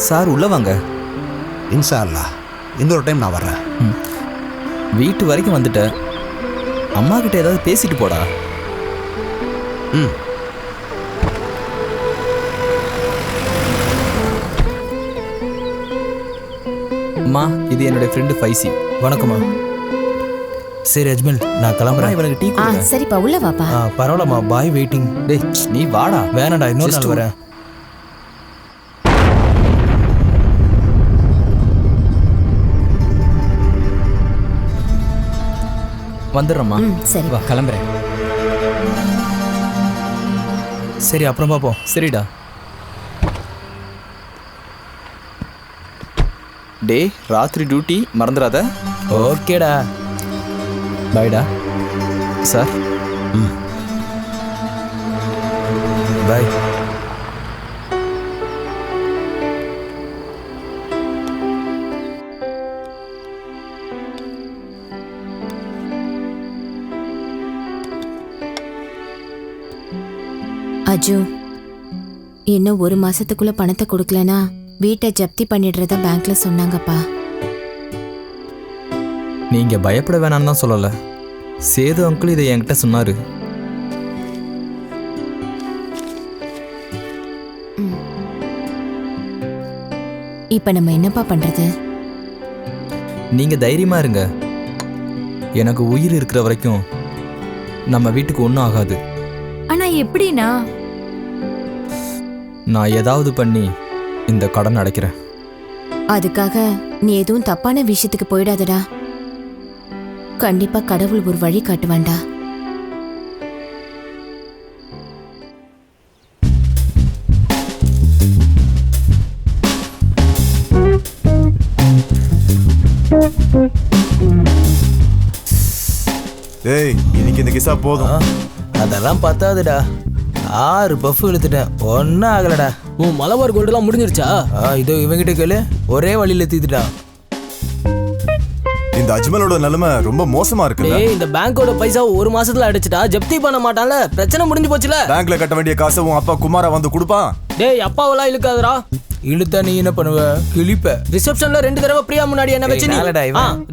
சார் உள்ள வாங்க. இன்ஷா அல்லாஹ் இன்னொரு டைம் நான் வர்றேன். வீட்டு வரைக்கும் வந்துட்டேன். அம்மா கிட்ட ஏதாவது பேசிட்டு போடா. அம்மா, இது என்னுடைய ஃப்ரெண்டு ஃபைசி. வணக்கம்மா. சரி அஜ்மல், நான் கிளம்புறேன். இவனுக்கு டீ குடு. சரிப்பா, உள்ள வாப்பா. பரவாயில்லம்மா, பாய் வெயிட்டிங். டேய், நீ வாடா. வேணாடா, இன்னொரு நாள் வரேன். வந்துடுறோம்மா. சரி வா, கிளம்புறேன். சரி, அப்புறம் பார்ப்போம். சரிடா. டே, ராத்திரி டியூட்டி மறந்துடாத. ஓகேடா. பாய்டா. சார். பாய். அஜு, இன்னும் 1 மாசத்துக்குள்ள பணத்தை கொடுக்கலனா வீட்டை ஜப்தி பண்ணிடுறத பேங்க்ல சொன்னாங்கப்பா. நீங்க பயப்பட வேணான்னு தான் சொல்லல. சேது அங்கிள் இதை என்கிட்ட சொன்னாரு. இப்ப நம்ம என்னப்பா பண்றது? நீங்க தைரியமா இருங்க. எனக்கு உயிர் இருக்கிற வரைக்கும் நம்ம வீட்டுக்கு ஒன்றும் ஆகாது. ஆனா எப்படின்னா? நான் ஏதாவது பண்ணி இந்த கடன் அடைக்கிறேன். அதுக்காக நீ எதுவும் தப்பான விஷயத்துக்கு போயிடாதடா. கண்டிப்பா கடவுள் ஒரு வழி காட்டுவான்டா. டேய் இன்னைக்கு இந்த கிசா போதும். அதெல்லாம் பத்தாதுடா. 6 பஃப் இழுத்துட்டேன், ஒன்றும் ஆகலடா. உன் மலபார் கோல்டுலாம் முடிஞ்சிருச்சா? இதோ இவங்கிட்ட கேளு, ஒரே வழியில தீத்துட்டான். இந்த அஜ்மலோட நிலைமை ரொம்ப மோசமா இருக்குல்ல? டேய் இந்த பேங்கோட பைசா ஒரு மாசத்துல அடிச்சிட்டா ஜப்தி பண்ண மாட்டான்ல, பிரச்சனை முடிஞ்சு போச்சுல. பேங்க்ல கட்ட வேண்டிய காசை உன் அப்பா குமாரா வந்து கொடுப்பான். டேய் அப்பாவெல்லாம் இழுக்காதடா. இழுத்தா நீ என்ன பண்ணுவ? கிளிப்ப. ரிசப்ஷன்ல 2 தடவை பிரியா முன்னாடி என்ன வச்சு நீ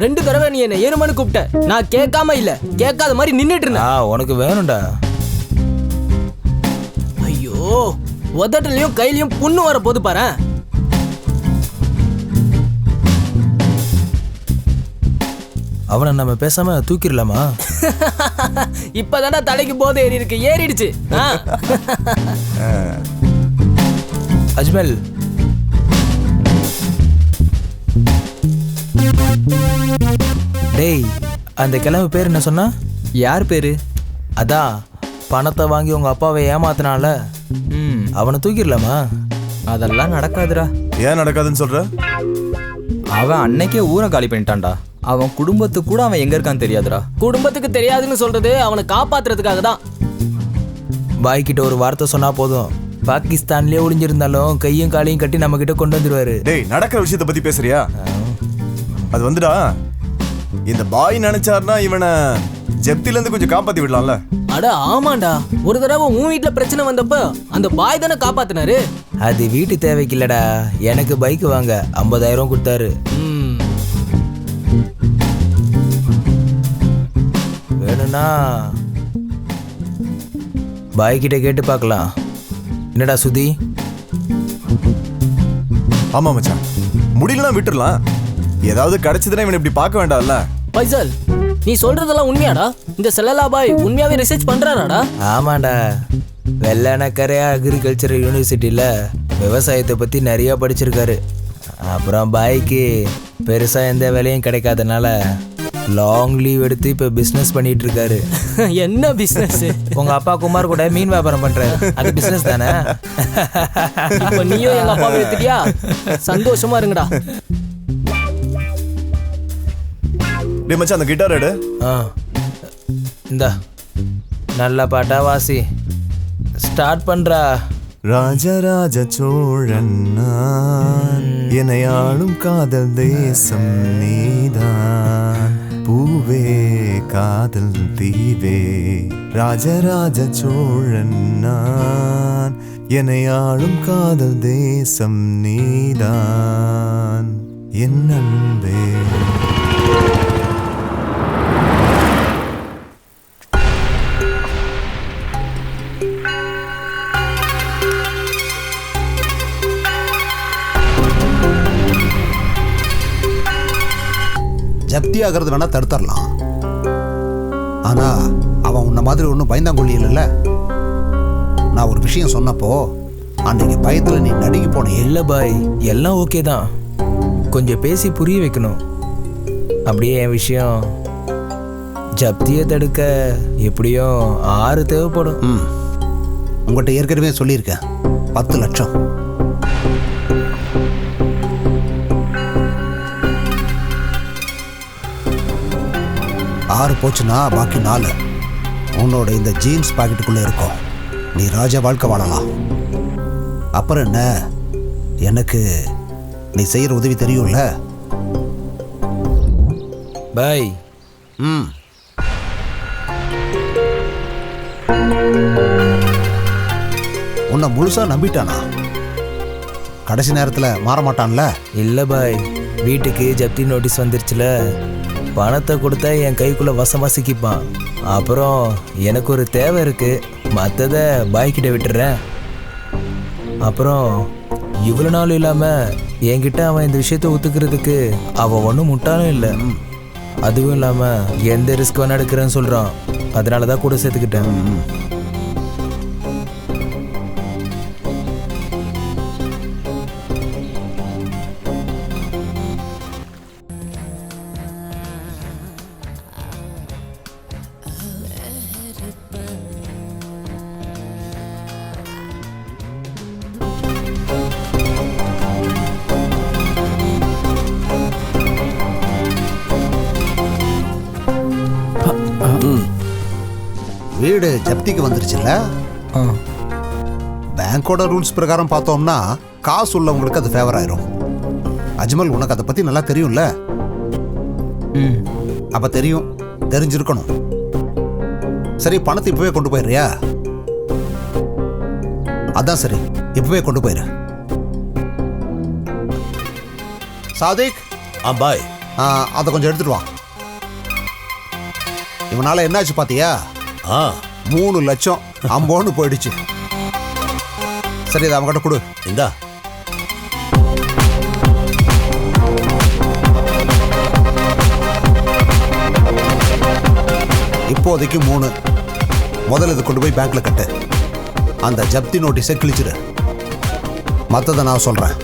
2 தடவை நீ என்ன ஏறுமனு கூப்பிட்ட. நான் கேட்காம இல்ல, கேட்காத மாதிரி நின்னுட்டு இருந்தேன். உனக்கு வேணும்டா. ஐயோ உதட்டலையும் கையிலையும் புண்ணு வர போது பாரு. அவனை நம்ம பேசாம தூக்கிடலாமா? இப்பதானே தலைக்கு போதை ஏறி இருக்கு, ஏறிடுச்சு. அஜ்மல், டேய் அந்த கிழமை பேர் என்ன சொன்னா? யார் பேரு? அதான் பணத்தை வாங்கி உங்க அப்பாவை ஏமாத்தினால. அவனை தூக்கிடலாமா? அதெல்லாம் நடக்காதுடா. ஏன் நடக்காதுன்னு சொல்ற? அவன் அன்னைக்கே ஊரை காலி பண்ணிட்டான்டா. அவன் குடும்பத்துக்கு கூட அவன் எங்க இருக்கான்னு தெரியாதுடா. குடும்பத்துக்கு தெரியாதுன்னு சொல்றது அவனை காப்பாத்துறதுக்காக தான். பாய் கிட்ட ஒரு வார்த்தை சொன்னா போதும், பாகிஸ்தான்லயே ஒளிஞ்சிருந்தாலும் கையும் காலையும் கட்டி நம்ம கிட்ட கொண்டு வந்துருவாரு. டேய் நடக்கிற விஷயத்தை பத்தி பேசுறியா? அது வந்துடா, இந்த பாய் நினைச்சாருன்னா இவனை ஜப்தில இருந்து கொஞ்சம் காப்பாத்தி விடலாம்ல. அட ஆமாண்டா, ஒரு தடவை உன் வீட்டுல பிரச்சனை வந்தப்ப அந்த பாய் தானே காப்பாத்தினாரு. அது வீட்டு தேவைக்கு இல்லடா, எனக்கு பைக் வாங்க 50,000 கொடுத்தாரு. வேணும்னா பாய் கிட்ட கேட்டு பார்க்கலாம். என்னடா சுதி? ஆமா மச்சான், முடியலன்னா விட்டுறலாம். ஏதாவது கிடைச்சதுன்னா இவனை இப்படி பார்க்க வேண்டாம்ல. பைசல், நீ சொல்றதெல்லாம் உண்மையாடா? இந்த செல்லலா பாய் உண்மையாவே ரிசர்ச் பண்றாராடா? ஆமாண்டா, வெள்ளனக்கரையா அக்ரிகல்ச்சர் யூனிவர்சிட்டியில் விவசாயத்தை பற்றி நிறையா படிச்சிருக்காரு. அப்புறம் பாய்க்கு பெருசாக எந்த வேலையும் கிடைக்காதனால லாங் லீவ் எடுத்து இப்போ பிஸ்னஸ் பண்ணிட்டு இருக்காரு. என்ன பிஸ்னஸ்? உங்கள் அப்பா குமார் கூட மீன் வியாபாரம் பண்ணுறாரு, அது பிஸ்னஸ் தானே? இப்போ நீயும் எங்கள் அப்பா எடுத்துட்டியா? சந்தோஷமா இருங்கடா. டேய் மச்சான், அந்த கிட்டார் எடு. இந்த நல்ல பாட்டா வாசி, ஸ்டார்ட் பண்றா. ராஜராஜ சோழன் நான், என்னை ஆளும் காதல் தேசம் நீதான், பூவே காதல் தீவே. ராஜராஜ சோழன் நான், என்னை ஆளும் காதல் தேசம் நீதான், என் அன்பே. ஜப்தி ஆகிறது வேணா தடுத்துடலாம். ஆனா அவன் உன்ன மாதிரி ஒன்றும் பயந்தாங்கொள்ளி இல்லைல்ல. நான் ஒரு விஷயம் சொன்னப்போ அன்னைக்கு பயத்துல நீ நடுங்கி போன. இல்லை பாய், எல்லாம் ஓகே தான், கொஞ்சம் பேசி புரிய வைக்கணும். அப்படியே என் விஷயம் ஜப்தியை தடுக்க எப்படியும் 6 தேவைப்படும். உங்கள்கிட்ட ஏற்கனவே சொல்லியிருக்கேன், 10 லட்சம். ஆறு போச்சுன்னா பாக்கி 4 உன்னோட இந்த ஜீன்ஸ் பாக்கெட்டுக்குள்ள இருக்கும். நீ ராஜா வாழ்க்கை வாழலாம். அப்புறம் என்ன, எனக்கு நீ செய்யற உதவி தெரியும்ல பாய். உன்னை முழுசா நம்பிட்டானா? கடைசி நேரத்தில் மாற மாட்டான்ல? இல்லை பாய், வீட்டுக்கு ஜப்தி நோட்டீஸ் வந்துருச்சுல, பணத்தை கொடுத்தா என் கைக்குள்ள வசமா சிக்கிப்பான். அப்புறம் எனக்கு ஒரு தேவை இருக்கு, மற்றதை பாய்கிட்ட விட்டுறேன். அப்புறம் இவ்வளோ நாள் இல்லாமல் என்கிட்ட அவன் இந்த விஷயத்த ஒத்துக்கிறதுக்கு அவன் ஒன்றும் முட்டாளும் இல்லை. அதுவும் இல்லாமல் எந்த ரிஸ்க் வேணா எடுக்கிறேன்னு சொல்கிறான். அதனால தான் கூட சேர்த்துக்கிட்டேன். வீடு ஜப்திக்கு வந்துருச்சுல்ல? பேங்கோட ரூல்ஸ் பிரகாரம் பார்த்தோம்னா காசு உள்ளவங்களுக்கு அது ஃபேவர் ஆயிரும். அஜ்மல், உனக்கு அதை பத்தி நல்லா தெரியும்ல? அப்ப தெரிஞ்சிருக்கணும். சரி, பணத்தை இப்பவே கொண்டு போயிடுறியா? அதான் சரி, இப்பவே கொண்டு போயிரு. சாதிக், பாய். அதை கொஞ்சம் எடுத்துட்டு வா. இவனால என்னாச்சு பாத்தியா? 3 லட்சம் அம்போன்னு போயிடுச்சு. சரி, இதை அவன்கிட்ட கொடு. இந்தா. இப்போதைக்கு 3. முதல்ல இது கொண்டு போய் பேங்க்ல கட்டு. அந்த ஜப்தி நோட்டீஸை கிழிச்சிடு. மற்றதை நான் சொல்றேன்,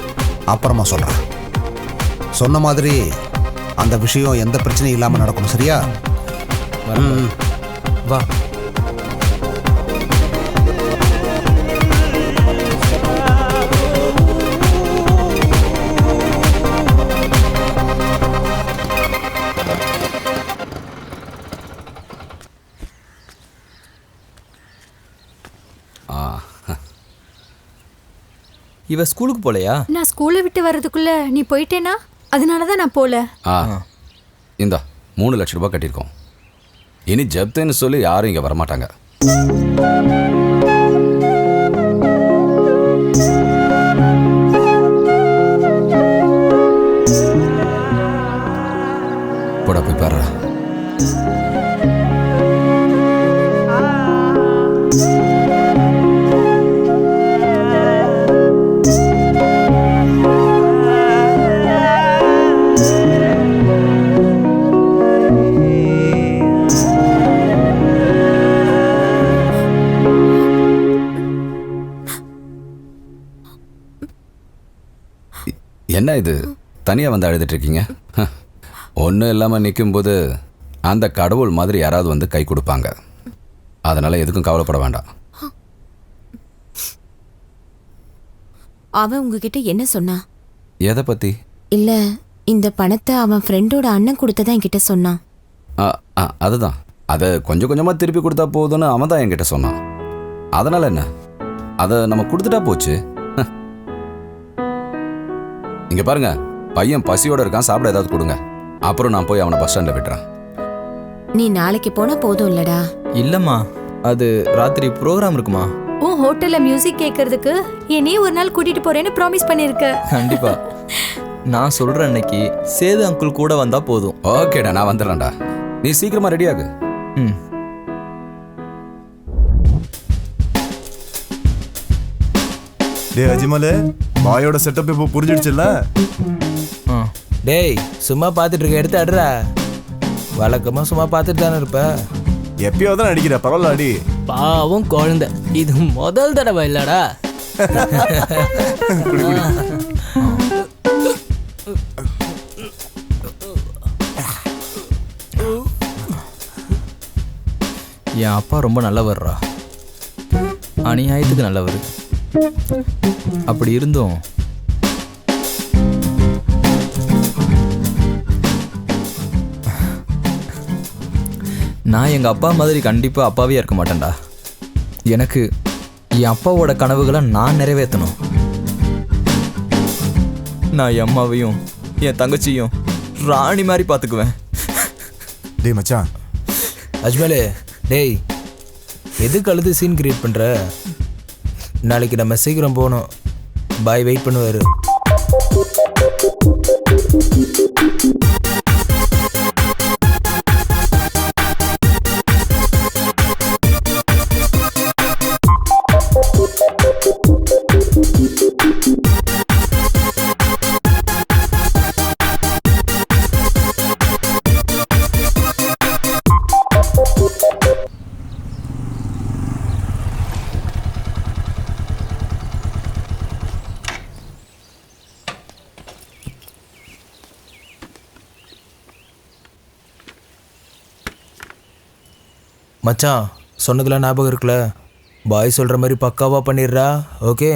அப்புறமா சொல்றேன். சொன்ன மாதிரி அந்த விஷயம் எந்த பிரச்சனையும் இல்லாமல் நடக்கணும். சரியா? வா. இவ ஸ்கூலுக்கு போலையா? நான் ஸ்கூலை விட்டு வர்றதுக்குள்ள நீ போயிட்டேனா? அதனால தான் நான் போல. இந்தா 3 லட்சம் ரூபாய் கட்டியிருக்கோம். இனி ஜப்துன்னு சொல்லி யாரும் இங்கே வரமாட்டாங்க. போடா போய் பாரு. என்ன இது தனியாக வந்து அழுதுட்டு இருக்கீங்க? ஒன்றும் இல்லாமல் நிற்கும்போது அந்த கடவுள் மாதிரி யாராவது வந்து கை கொடுப்பாங்க. அதனால் எதுக்கும் கவலைப்பட வேண்டாம். அவன் உங்ககிட்ட என்ன சொன்னா? எதை பற்றி? இல்லை, இந்த பணத்தை அவன் ஃப்ரெண்டோட அண்ணன் கொடுத்ததான் என்கிட்ட சொன்னான். அதுதான், அதை கொஞ்சம் கொஞ்சமாக திருப்பி கொடுத்தா போதும்னு அவன் தான் என்கிட்ட சொன்னான். அதனால் என்ன, அதை நம்ம கொடுத்துட்டா போச்சு. இங்கே பாருங்க, பையன் பசியோடு இருக்கான், சாப்பிட ஏதாவது கொடுங்க. அப்புறம் நான் போய் அவனை பஸ் ஸ்டாண்டில் விட்டுறேன். நீ நாளைக்கு போனால் போதும் இல்லடா? இல்லைம்மா, அது ராத்திரி ப்ரோக்ராம் இருக்குமா. உன் ஹோட்டல்ல மியூசிக் கேட்கறதுக்கு என்னையும் ஒரு நாள் கூட்டிட்டு போறேன்னு ப்ராமிஸ் பண்ணிருக்க. கண்டிப்பா. நான் சொல்ற அன்னைக்கு சேது அங்கிள் கூட வந்தா போதும். ஓகேடா, நான் வந்துடுறேன்டா. நீ சீக்கிரமா ரெடியாகு. டேய் அஜ்மல், பாயோட செட்டப் இப்போ புரிஞ்சிடுச்சுல்ல? டேய், சும்மா பார்த்துட்டு இருக்க, எடுத்து அடுறா. வழக்கமாக சும்மா பார்த்துட்டு தானே இருப்ப. எப்பயாவது தான் அடிக்கிற, பரவாயில்ல அடி. பாவம் குழந்தை, இது முதல் தடவை இல்லடா. என் அப்பா ரொம்ப நல்லவர்ரா, அநியாயத்துக்கு நல்லவர். அப்படி இருந்தும் நான் எங்கள் அப்பா மாதிரி கண்டிப்பாக அப்பாவே இருக்க மாட்டேன்டா. எனக்கு என் அப்பாவோட கனவுகளை நான் நிறைவேற்றணும். நான் என் அம்மாவையும் என் தங்கச்சியும் ராணி மாதிரி பார்த்துக்குவேன். டேய் மச்சான். அஜ்மலே, டேய் எதுக்கு அழுது சீன் கிரியேட் பண்ணுற? நாளைக்கு நம்ம சீக்கிரம் போகணும். பாய் வெயிட் பண்ணுவார். மச்சான் சொன்னதுல ஞாபகம் இருக்குல்ல, பாய் சொல்கிற மாதிரி பக்காவாக பண்ணிடுறா. ஓகே.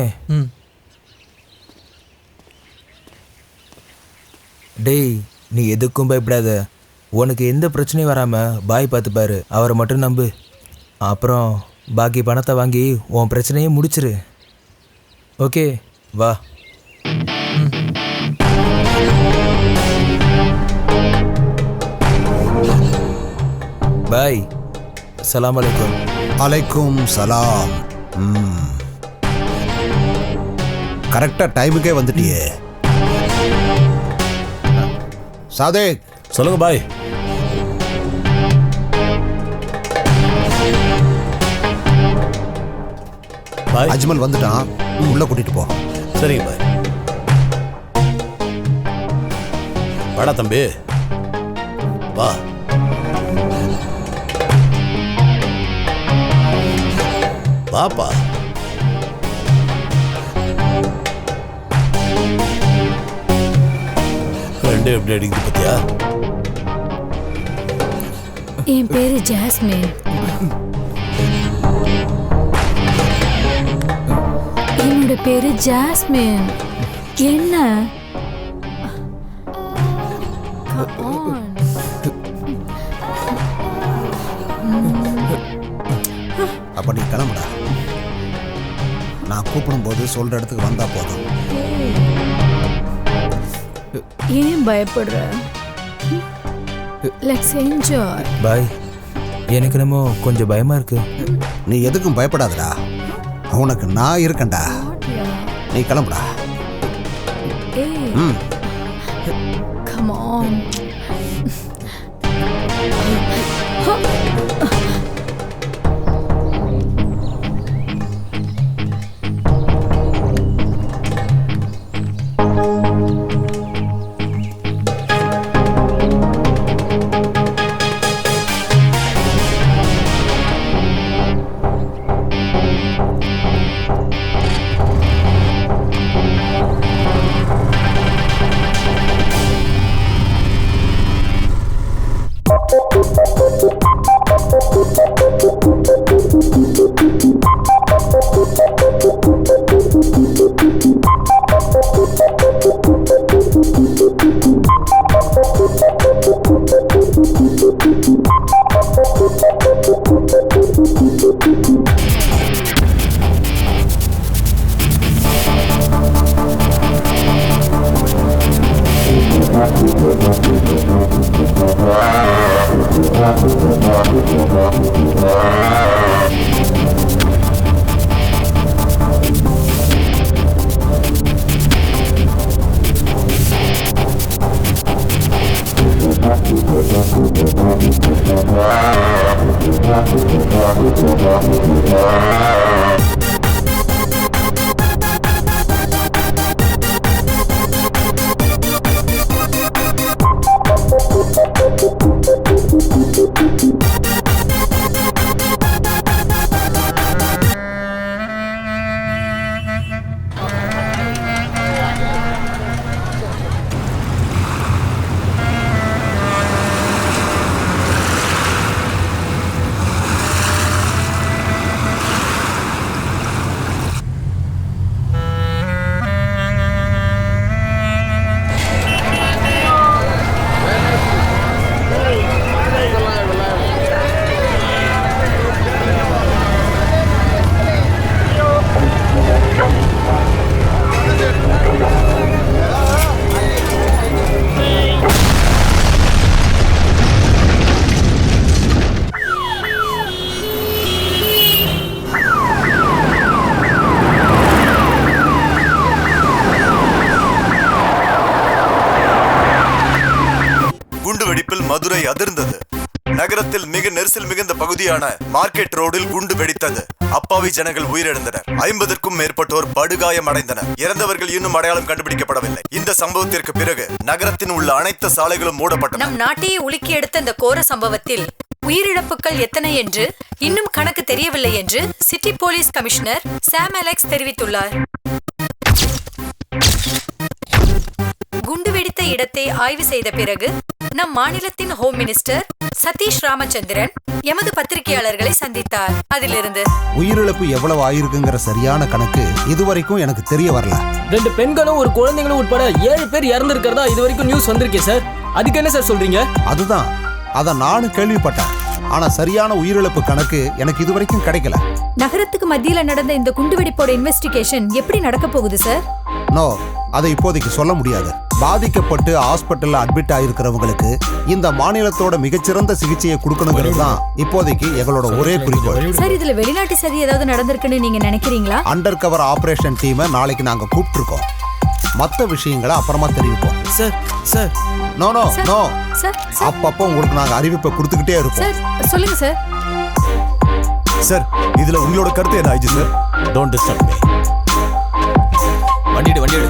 டேய், நீ எதுக்கும் பயப்படாத. உனக்கு எந்த பிரச்சனையும் வராமல் பாய் பார்த்துப்பாரு. அவரை மட்டும் நம்பு. அப்புறம் பாக்கி பணத்தை வாங்கி உன் பிரச்சனையே முடிச்சிரு. ஓகே, வா. பாய். அஸ்ஸலாமு அலைக்கும். அலைக்கும் சலாம். கரெக்டா டைமுக்கே வந்துட்டியே. சாதேக், சொல்லுங்க பாய். பாய், அஜ்மல் வந்துட்டான், உள்ள கூட்டிட்டு போ. சரிங்க பாய். வாடா தம்பி, வா. வாப்பா. ரெண்டு எப்படி அடிக்குது பத்தியா? என் பேரு ஜாஸ்மின். என்னோட பேரு ஜாஸ்மின். என்ன? அப்ப நீ கிளம்புடா. நான் கூப்பிடும் போது சொல்ற இடத்துக்கு வந்தா போதும். ஏன் பயப்படுற? Let's enjoy. பாய், எனக்கு என்னமோ கொஞ்சம் பயமா இருக்கு. நீ எதுக்கும் பயப்படாதடா, உனக்கு நான் இருக்கேன்டா. நீ கிளம்புடா. ஏய், come on. மதுரை அதிர்ந்தது. நகரத்தில் மிக நெரிசல் மிகுந்த பகுதியான மார்க்கெட் ரோடில் குண்டு வெடித்தது. அப்பாவி ஜனங்கள் உயிரிழந்தனர். 50க்கும் மேற்பட்டோர் படுகாயம் அடைந்தனர். இறந்தவர்கள் இன்னும் அடையாளம் கண்டுபிடிக்கப்படவில்லை. இந்த சம்பவத்திற்கு பிறகு நகரத்தின் உள்ள அனைத்து சாலைகளும் மூடப்பட்டன. நம் நாட்டையே உலுக்கி எடுத்த இந்த கோர சம்பவத்தில் உயிரிழப்புகள் எத்தனை என்று இன்னும் கணக்கு தெரியவில்லை என்று சிட்டி போலீஸ் கமிஷனர் சாம் அலெக்ஸ் தெரிவித்துள்ளார். குண்டு வெடித்த இடத்தை ஆய்வு செய்த பிறகு நம் மாநிலத்தின் ஹோம் மினிஸ்டர் சதீஷ் ராமச்சந்திரன் எமது பத்திரிகையாளர்களை சந்தித்தார். அதிலிருந்து உயிரிழப்பு எவ்வளவு ஆயிருக்குங்கிற சரியான கணக்கு இதுவரைக்கும் எனக்கு தெரிய வரல. 2 பெண்களும் ஒரு குழந்தைங்களும் உட்பட 7 பேர் இறந்திருக்கிறதா இது வரைக்கும் நியூஸ் வந்திருக்கே சார். அதுக்கு என்ன சார் சொல்றீங்க? அதுதான், அத நானும் கேள்விப்பட்டேன். ஆனா சரியான உயிரிழப்பு கணக்கு எனக்கு இதுவரைக்கும் கிடைக்கல. நகரத்துக்கு மத்தியில நடந்த இந்த குண்டுவெடிப்போட இன்வெஸ்டிகேஷன் எப்படி நடக்க போகுது சார்? நோ, அதை இப்போதைக்கு சொல்ல முடியாது. பாதிக்கப்பட்டு ஹாஸ்பிட்டல்ல அட்மிட் ஆயிருக்கிறவங்களுக்கு இந்த மாநிலத்தோட மிகச்சிறந்த சிகிச்சையை கொடுக்கணுங்கிறது தான் இப்போதைக்கு எங்களோட ஒரே குறிக்கோள். சார், இதுல வெளிநாட்டு சதி ஏதாவது நடந்திருக்குன்னு நீங்க நினைக்கிறீங்களா? அண்டர் கவர் ஆபரேஷன் டீமை நாளைக்கு நாங்க கூப்பிட்டுருக்கோம். மற்ற விஷயங்களை அப்புறமா தெரிவிப்போம். Sir sir no no no, sir அப்பப்போ உங்களுக்கு நாங்க அறிவிப்பை கொடுத்துக்கிட்டே இருப்போம். சார் சொல்லுங்க சார். சார் இதுல உங்களோட கருத்து என்ன ஆயிடுச்சு சார்? Don't disturb me. வண்டிடு வண்டிடு.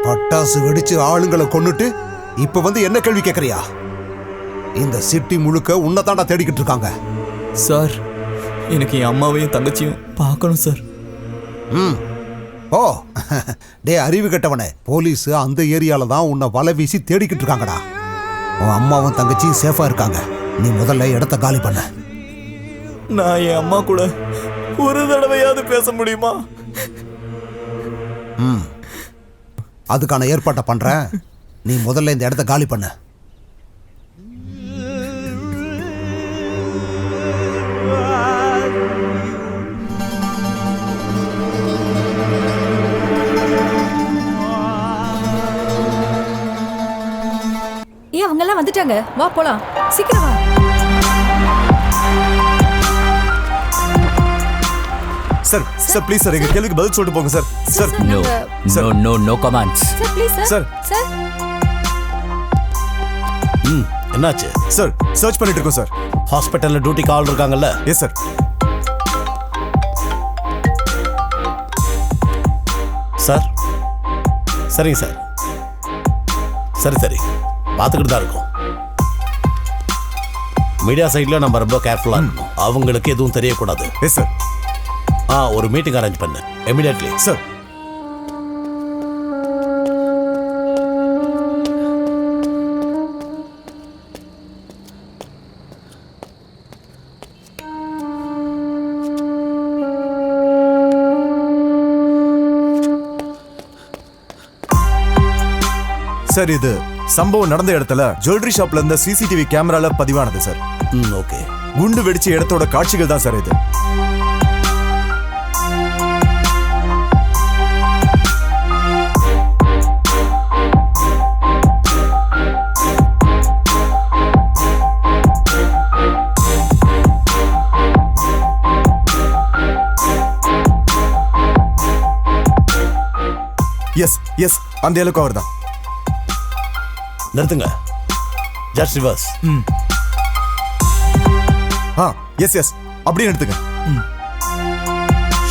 பட்டாசு வெடிச்சு ஆளுங்களை கொன்னுட்டு இப்ப வந்து என்ன கேள்வி கேக்குறியா? இந்த சிட்டி முழுக்க உன்னதாண்டா தேடிக்கிட்டு இருக்காங்க. சார், எனக்கு என் அம்மாவையும் தங்கச்சியும் பார்க்கணும் சார். ஓ டே அறிவு கெட்டவனே, போலீஸ் அந்த ஏரியால தான் உன்னை வலை வீசி தேடிக்கிட்டு இருக்காங்கடா. உன் அம்மாவும் தங்கச்சியும் சேஃபா இருக்காங்க. நீ முதல்ல இடத்த காலி பண்ண. நான் என் அம்மா கூட ஒரு தடவையாவது பேச முடியுமா? அதுக்கான ஏற்பாட்டை பண்றேன். நீ முதல்ல இந்த இடத்த காலி பண்ண. அவங்க எல்லாம் வந்துட்டாங்க. வா போலாம், சீக்கிரம் வா. சார் சார் ப்ளீஸ் சார், எங்க கேள்விக்கு பதில் சொல்லிட்டு போங்க sir. Sir no no no no comments. Sir please sir. Sir என்னாச்சு சார்? சர்ச் பண்ணிட்டு இருக்கோம் சார். ஹாஸ்பிட்டல்ல டியூட்டிக்கு ஆள் இருக்காங்கல்ல? Yes sir. சார் சரிங்க சார். சரி சரி, பார்த்துக்கிட்டு தான் இருக்கோம். மீடியா சைட்ல நம்ம ரொம்ப கேர்ஃபுல்லா இருக்கணும். அவங்களுக்கு எதுவும் தெரியக்கூடாது. Yes sir. ஒரு மீட்டிங் அரேஞ்ச் பண்ணு இமிடியட்லி. சார் சார், இது சம்பவம் நடந்த இடத்துல ஜுவல்லரி ஷாப்ல இருந்த சிசிடிவி கேமரால பதிவானது சார். ஓகே. குண்டு வெடிச்ச இடத்தோட காட்சிகள் தான் சார் இது. எஸ் எஸ், அந்த இலக்கு அவர் தான். நிறுத்துங்க. Just reverse. எஸ் எஸ், அப்படியே எடுத்துங்க.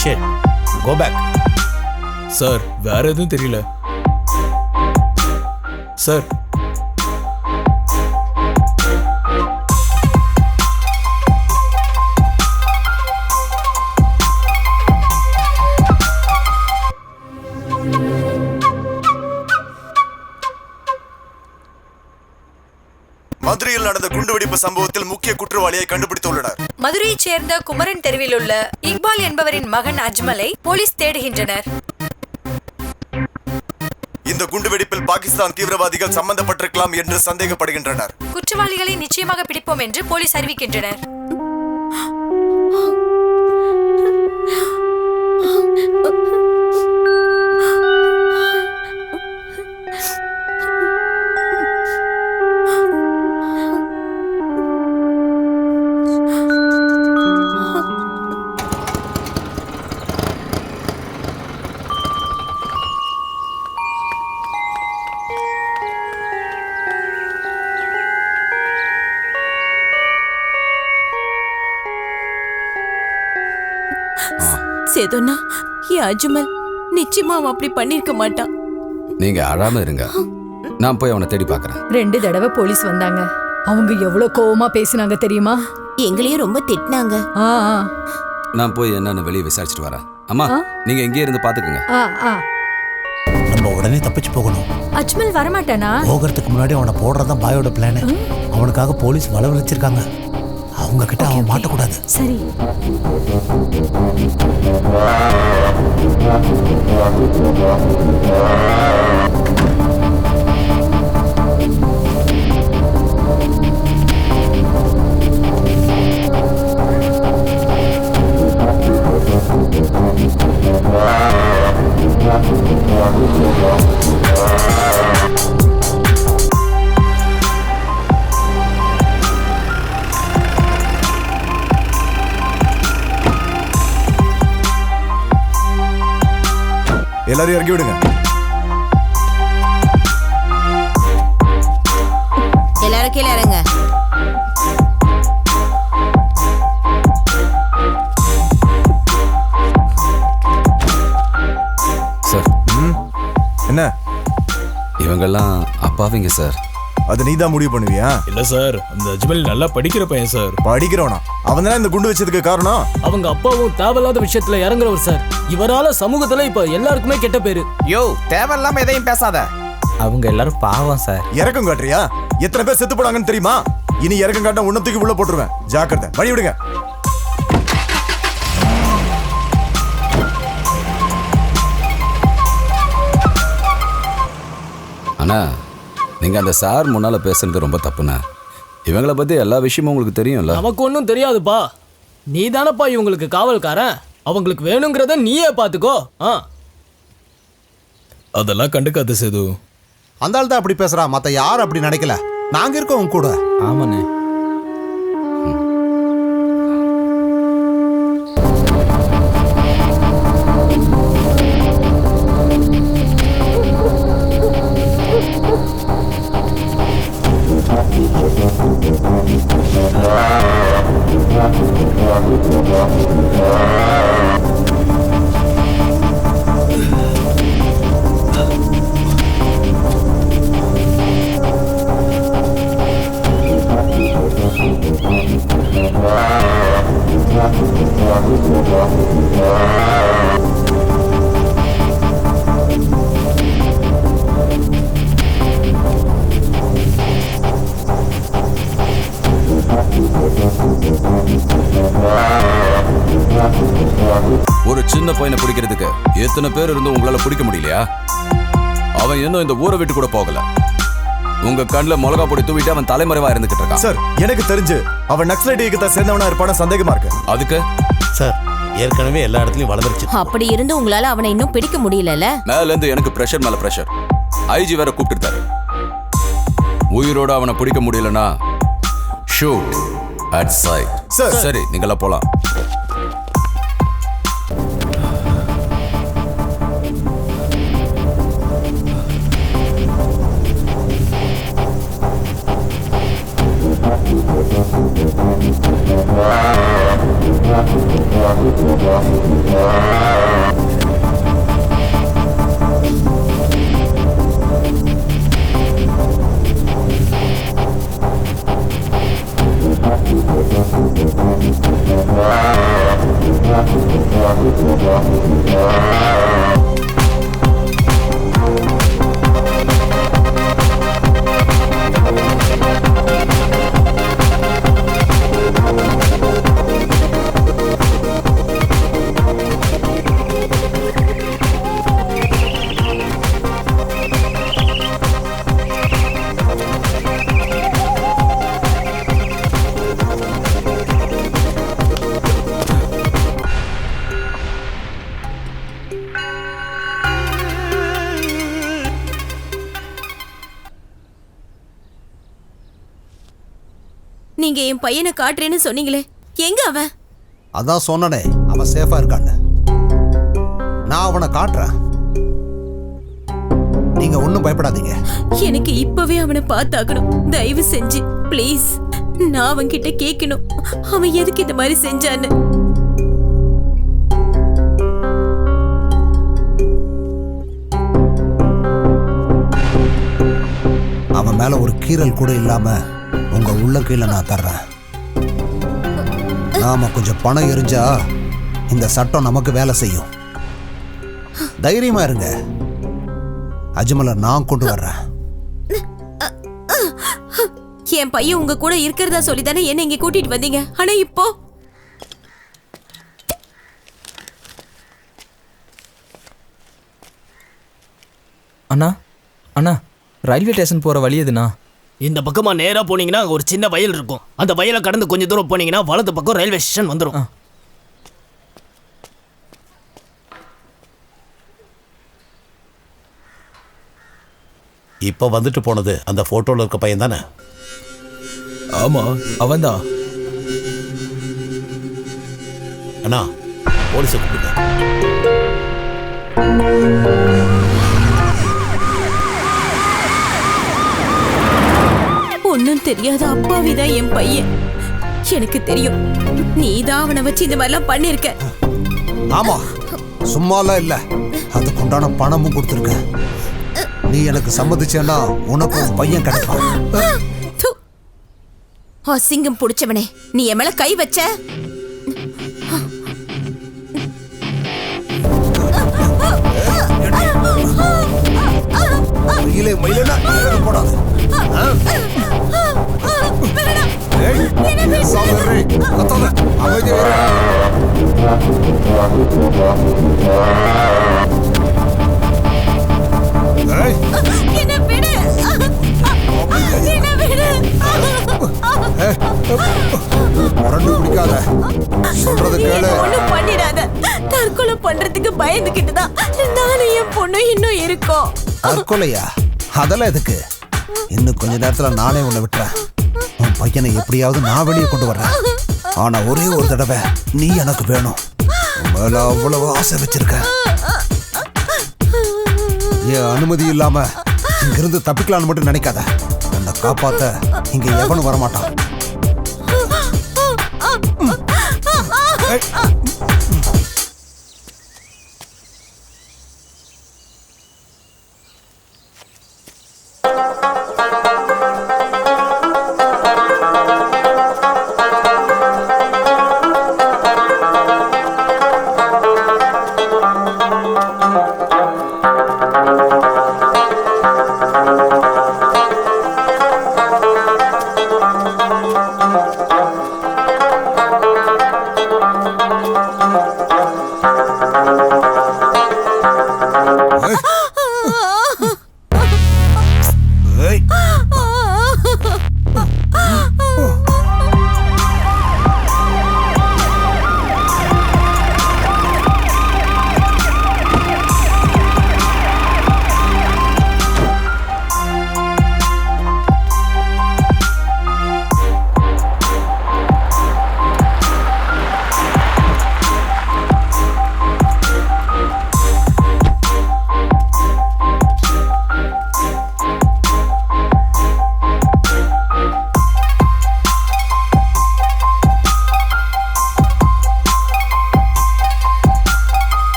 Shit, go back. சார் வேற எதுவும் தெரியல சார். மதுரையில் நடந்த குண்டுவெடிப்பு சம்பவத்தில் முக்கிய குற்றவாளியை கண்டுபிடித்துள்ளனர். மதுரையைச் சேர்ந்த குமரன் தெருவில் உள்ள இக்பால் என்பவரின் மகன் அஜ்மலை போலீஸ் தேடுகின்றனர். இந்த குண்டுவெடிப்பில் பாகிஸ்தான் தீவிரவாதிகள் சம்பந்தப்பட்டிருக்கலாம் என்று சந்தேகப்படுகின்றனர். குற்றவாளிகளை நிச்சயமாக பிடிப்போம் என்று போலீஸ் அறிவிக்கின்றனர். சேதுண்ணா, என் அஜ்மல் நிச்சயமா அவன் அப்படி பண்ணிருக்க மாட்டான். நீங்க அழாம இருங்க, நான் போய் அவனை தேடி பார்க்கறேன். 2 தடவை போலீஸ் வந்தாங்க. அவங்க எவ்வளவு கோவமா பேசினாங்க தெரியுமா? எங்களையும் ரொம்ப திட்டினாங்க. நான் போய் என்னன்னு வெளியே விசாரிச்சுட்டு வரேன். அம்மா, நீங்க எங்கேயே இருந்து பாத்துக்கங்க. நம்ம உடனே தப்பிச்சு போகணும். அஜ்மல் வரமாட்டானா? போகிறதுக்கு முன்னாடி அவனை போடுறதான் பாயோட பிளான். அவனுக்காக போலீஸ் வளவழிச்சிருக்காங்க. அவங்க கிட்ட அவன் மாட்டக்கூடாது. சரி. எல்லாரும் இறங்கி விடுங்க. எல்லாரும் கீழே இறங்க. சார். என்ன? இவங்கெல்லாம் அப்பாவிங்க சார். அது நீதான் முடிவு பண்ணுவியா? இல்ல சார், அந்த அஜ்மல் நல்லா படிக்கிற பையன் சார். படிக்கிறவனா? அவன் தானே இந்த குண்டு வச்சதுக்கு காரணம். அவங்க அப்பாவும் தேவையில்லாத விஷயத்துல இறங்குறவர் சார். இவரால சமூகத்துல இப்ப எல்லாருக்குமே கெட்ட பேரு. யோ, தேவையில்லாம எதையும் பேசாத. அவங்க எல்லாரும் பாவம் சார். இறக்கம் காட்டுறியா? எத்தனை பேர் செத்து போனாங்கன்னு தெரியுமா? இனி இறக்கம் காட்ட உன்னத்துக்கு உள்ள போட்டுருவேன். ஜாக்கிரதை, வழி விடுங்க. அண்ணா, நீங்க அந்த சார் முன்னால பேசுறது ரொம்ப தப்புண்ணா. இவங்கள பத்தி எல்லா விஷயமும் உங்களுக்கு தெரியும்ல. நமக்கு ஒன்றும் தெரியாதுப்பா. நீ தானப்பா இவங்களுக்கு காவல்காரன். அவங்களுக்கு வேணுங்கிறத நீயே பாத்துக்கோ. அதெல்லாம் கண்டுக்காத சேது. அந்த ஆள் தான் அப்படி பேசுறா, மத்த யாரும் அப்படி நினைக்கல. நாங்க இருக்கோம் கூட. ஆமாண்ணே. ஒரு சின்ன பையனை பிடிக்கிறதுக்கு எத்தனை பேர் இருந்தும் உங்களால பிடிக்க முடியலையா? அவன் இன்னும் இந்த ஊரை விட்டு கூட போகல. உங்க கண்ணில் மிளகா பொடி தூவிட்டு அவன் தலைமறைவா இருந்துகிட்டு இருக்கான். சார், எனக்கு தெரிஞ்சு அவன் நக்சலைட் இயக்கத்தை சேர்ந்தவனா இருப்பான சந்தேகமா இருக்கு. அதுக்கு சார், ஏற்கனவே எல்லா இடத்துலயும் வளர்ந்துருச்சு. அப்படி இருந்து உங்களால அவனை இன்னும் பிடிக்க முடியலல? மேல இருந்து எனக்கு பிரஷர் மேல பிரஷர். ஐஜி வேற கூப்பிட்டுருக்காரு. உயிரோட அவனை பிடிக்க முடியலனா ஷூட் அட் சைட். சரி, நீங்களா போலாம். நீங்க என் பையனை காட்டுறேன்னு சொன்னீங்களே, எங்க அவன்? அதான் சொன்னனே, அவன் சேஃபா இருக்கான்னு. நான் அவனை காட்டுறேன், நீங்க ஒண்ணும் பயப்படாதீங்க. எனக்கு இப்பவே அவனை பார்த்தாகணும். தயவு செஞ்சு ப்ளீஸ், நான் அவன்கிட்ட கேட்கணும் அவன் எதுக்கு இந்த மாதிரி செஞ்சான்னு. அவன் மேல ஒரு கீறல் கூட இல்லாம உங்க உள்ளங்கையில நான் தர்றேன். நாம கொஞ்சம் பணம் எரிஞ்சா இந்த சட்டம் நமக்கு வேலை செய்யும். தைரியமா இருங்க, அஜ்மலை நான் கொண்டு வர்றேன். என் பையன் உங்க கூட இருக்கிறதா சொல்லி தானே என்ன இங்க கூட்டிட்டு வந்தீங்க. ஆனா இப்போ அண்ணா அண்ணா, ரயில்வே ஸ்டேஷன் போகிற வழி எதுண்ணா? இந்த பக்கமா நேரா போனீங்கன்னா ஒரு சின்ன வயல் இருக்கும். அந்த வயலை கடந்து கொஞ்சம் தூரம் போனீங்கன்னா வலது பக்கம் ரயில்வே ஸ்டேஷன் வந்துடும். இப்போ வந்துட்டு போனது அந்த போட்டோல இருக்க பையன் தானே? ஆமா, அவன்தான். அண்ணா, போலீஸை கூப்பிடுங்க. ஒன்னும் தெரியாத அப்பாவிதான் என் பையன். எனக்கு தெரியும் நீதான் அவனை வச்சு இந்த மாதிரிலாம் பண்ணிருக்க. ஆமா, சும்மாலாம் இல்ல, அதுக்குண்டான பணமும் கொடுத்துருக்க. நீ எனக்கு சம்மதிச்சேன்னா உனக்கு ஒரு பையன் கிடைப்பான். அசிங்கம் புடிச்சவனே, நீ என் மேல கை வச்ச. போடாது. சொல்றது கேளு. ஒண்ணும் பண்ணிடாத. தற்கொலை பண்றதுக்கு பயந்துகிட்டுதான் நானும் என் பொண்ணு இன்னும் இருக்கோம். தற்கொலையா? அதெல்லாம் எதுக்கு? இன்னும் கொஞ்ச நேரத்துல நானே உன்னை விட்டுறேன். உன் பையனை எப்படியாவது நான் வெளியே கொண்டு வர்றேன். ஆனா ஒரே ஒரு தடவை நீ எனக்கு வேணும். மேல அவ்வளவு ஆசை வச்சிருக்க. என் அனுமதி இல்லாம இங்கிருந்து தப்பிக்கலான்னு மட்டும் நினைக்காத. என்னை காப்பாத்த இங்க எவனும் வரமாட்டான்.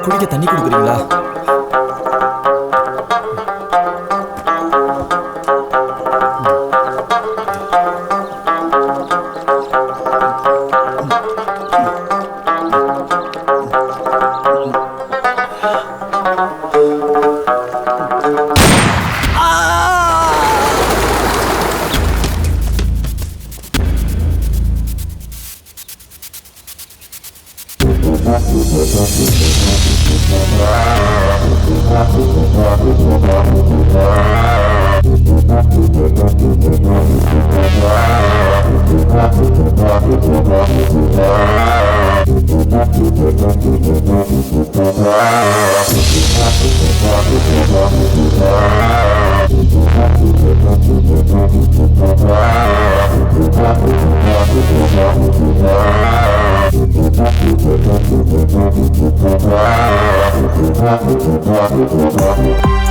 குடிக்க தண்ணி கொடுக்குறீங்களா? Thank you.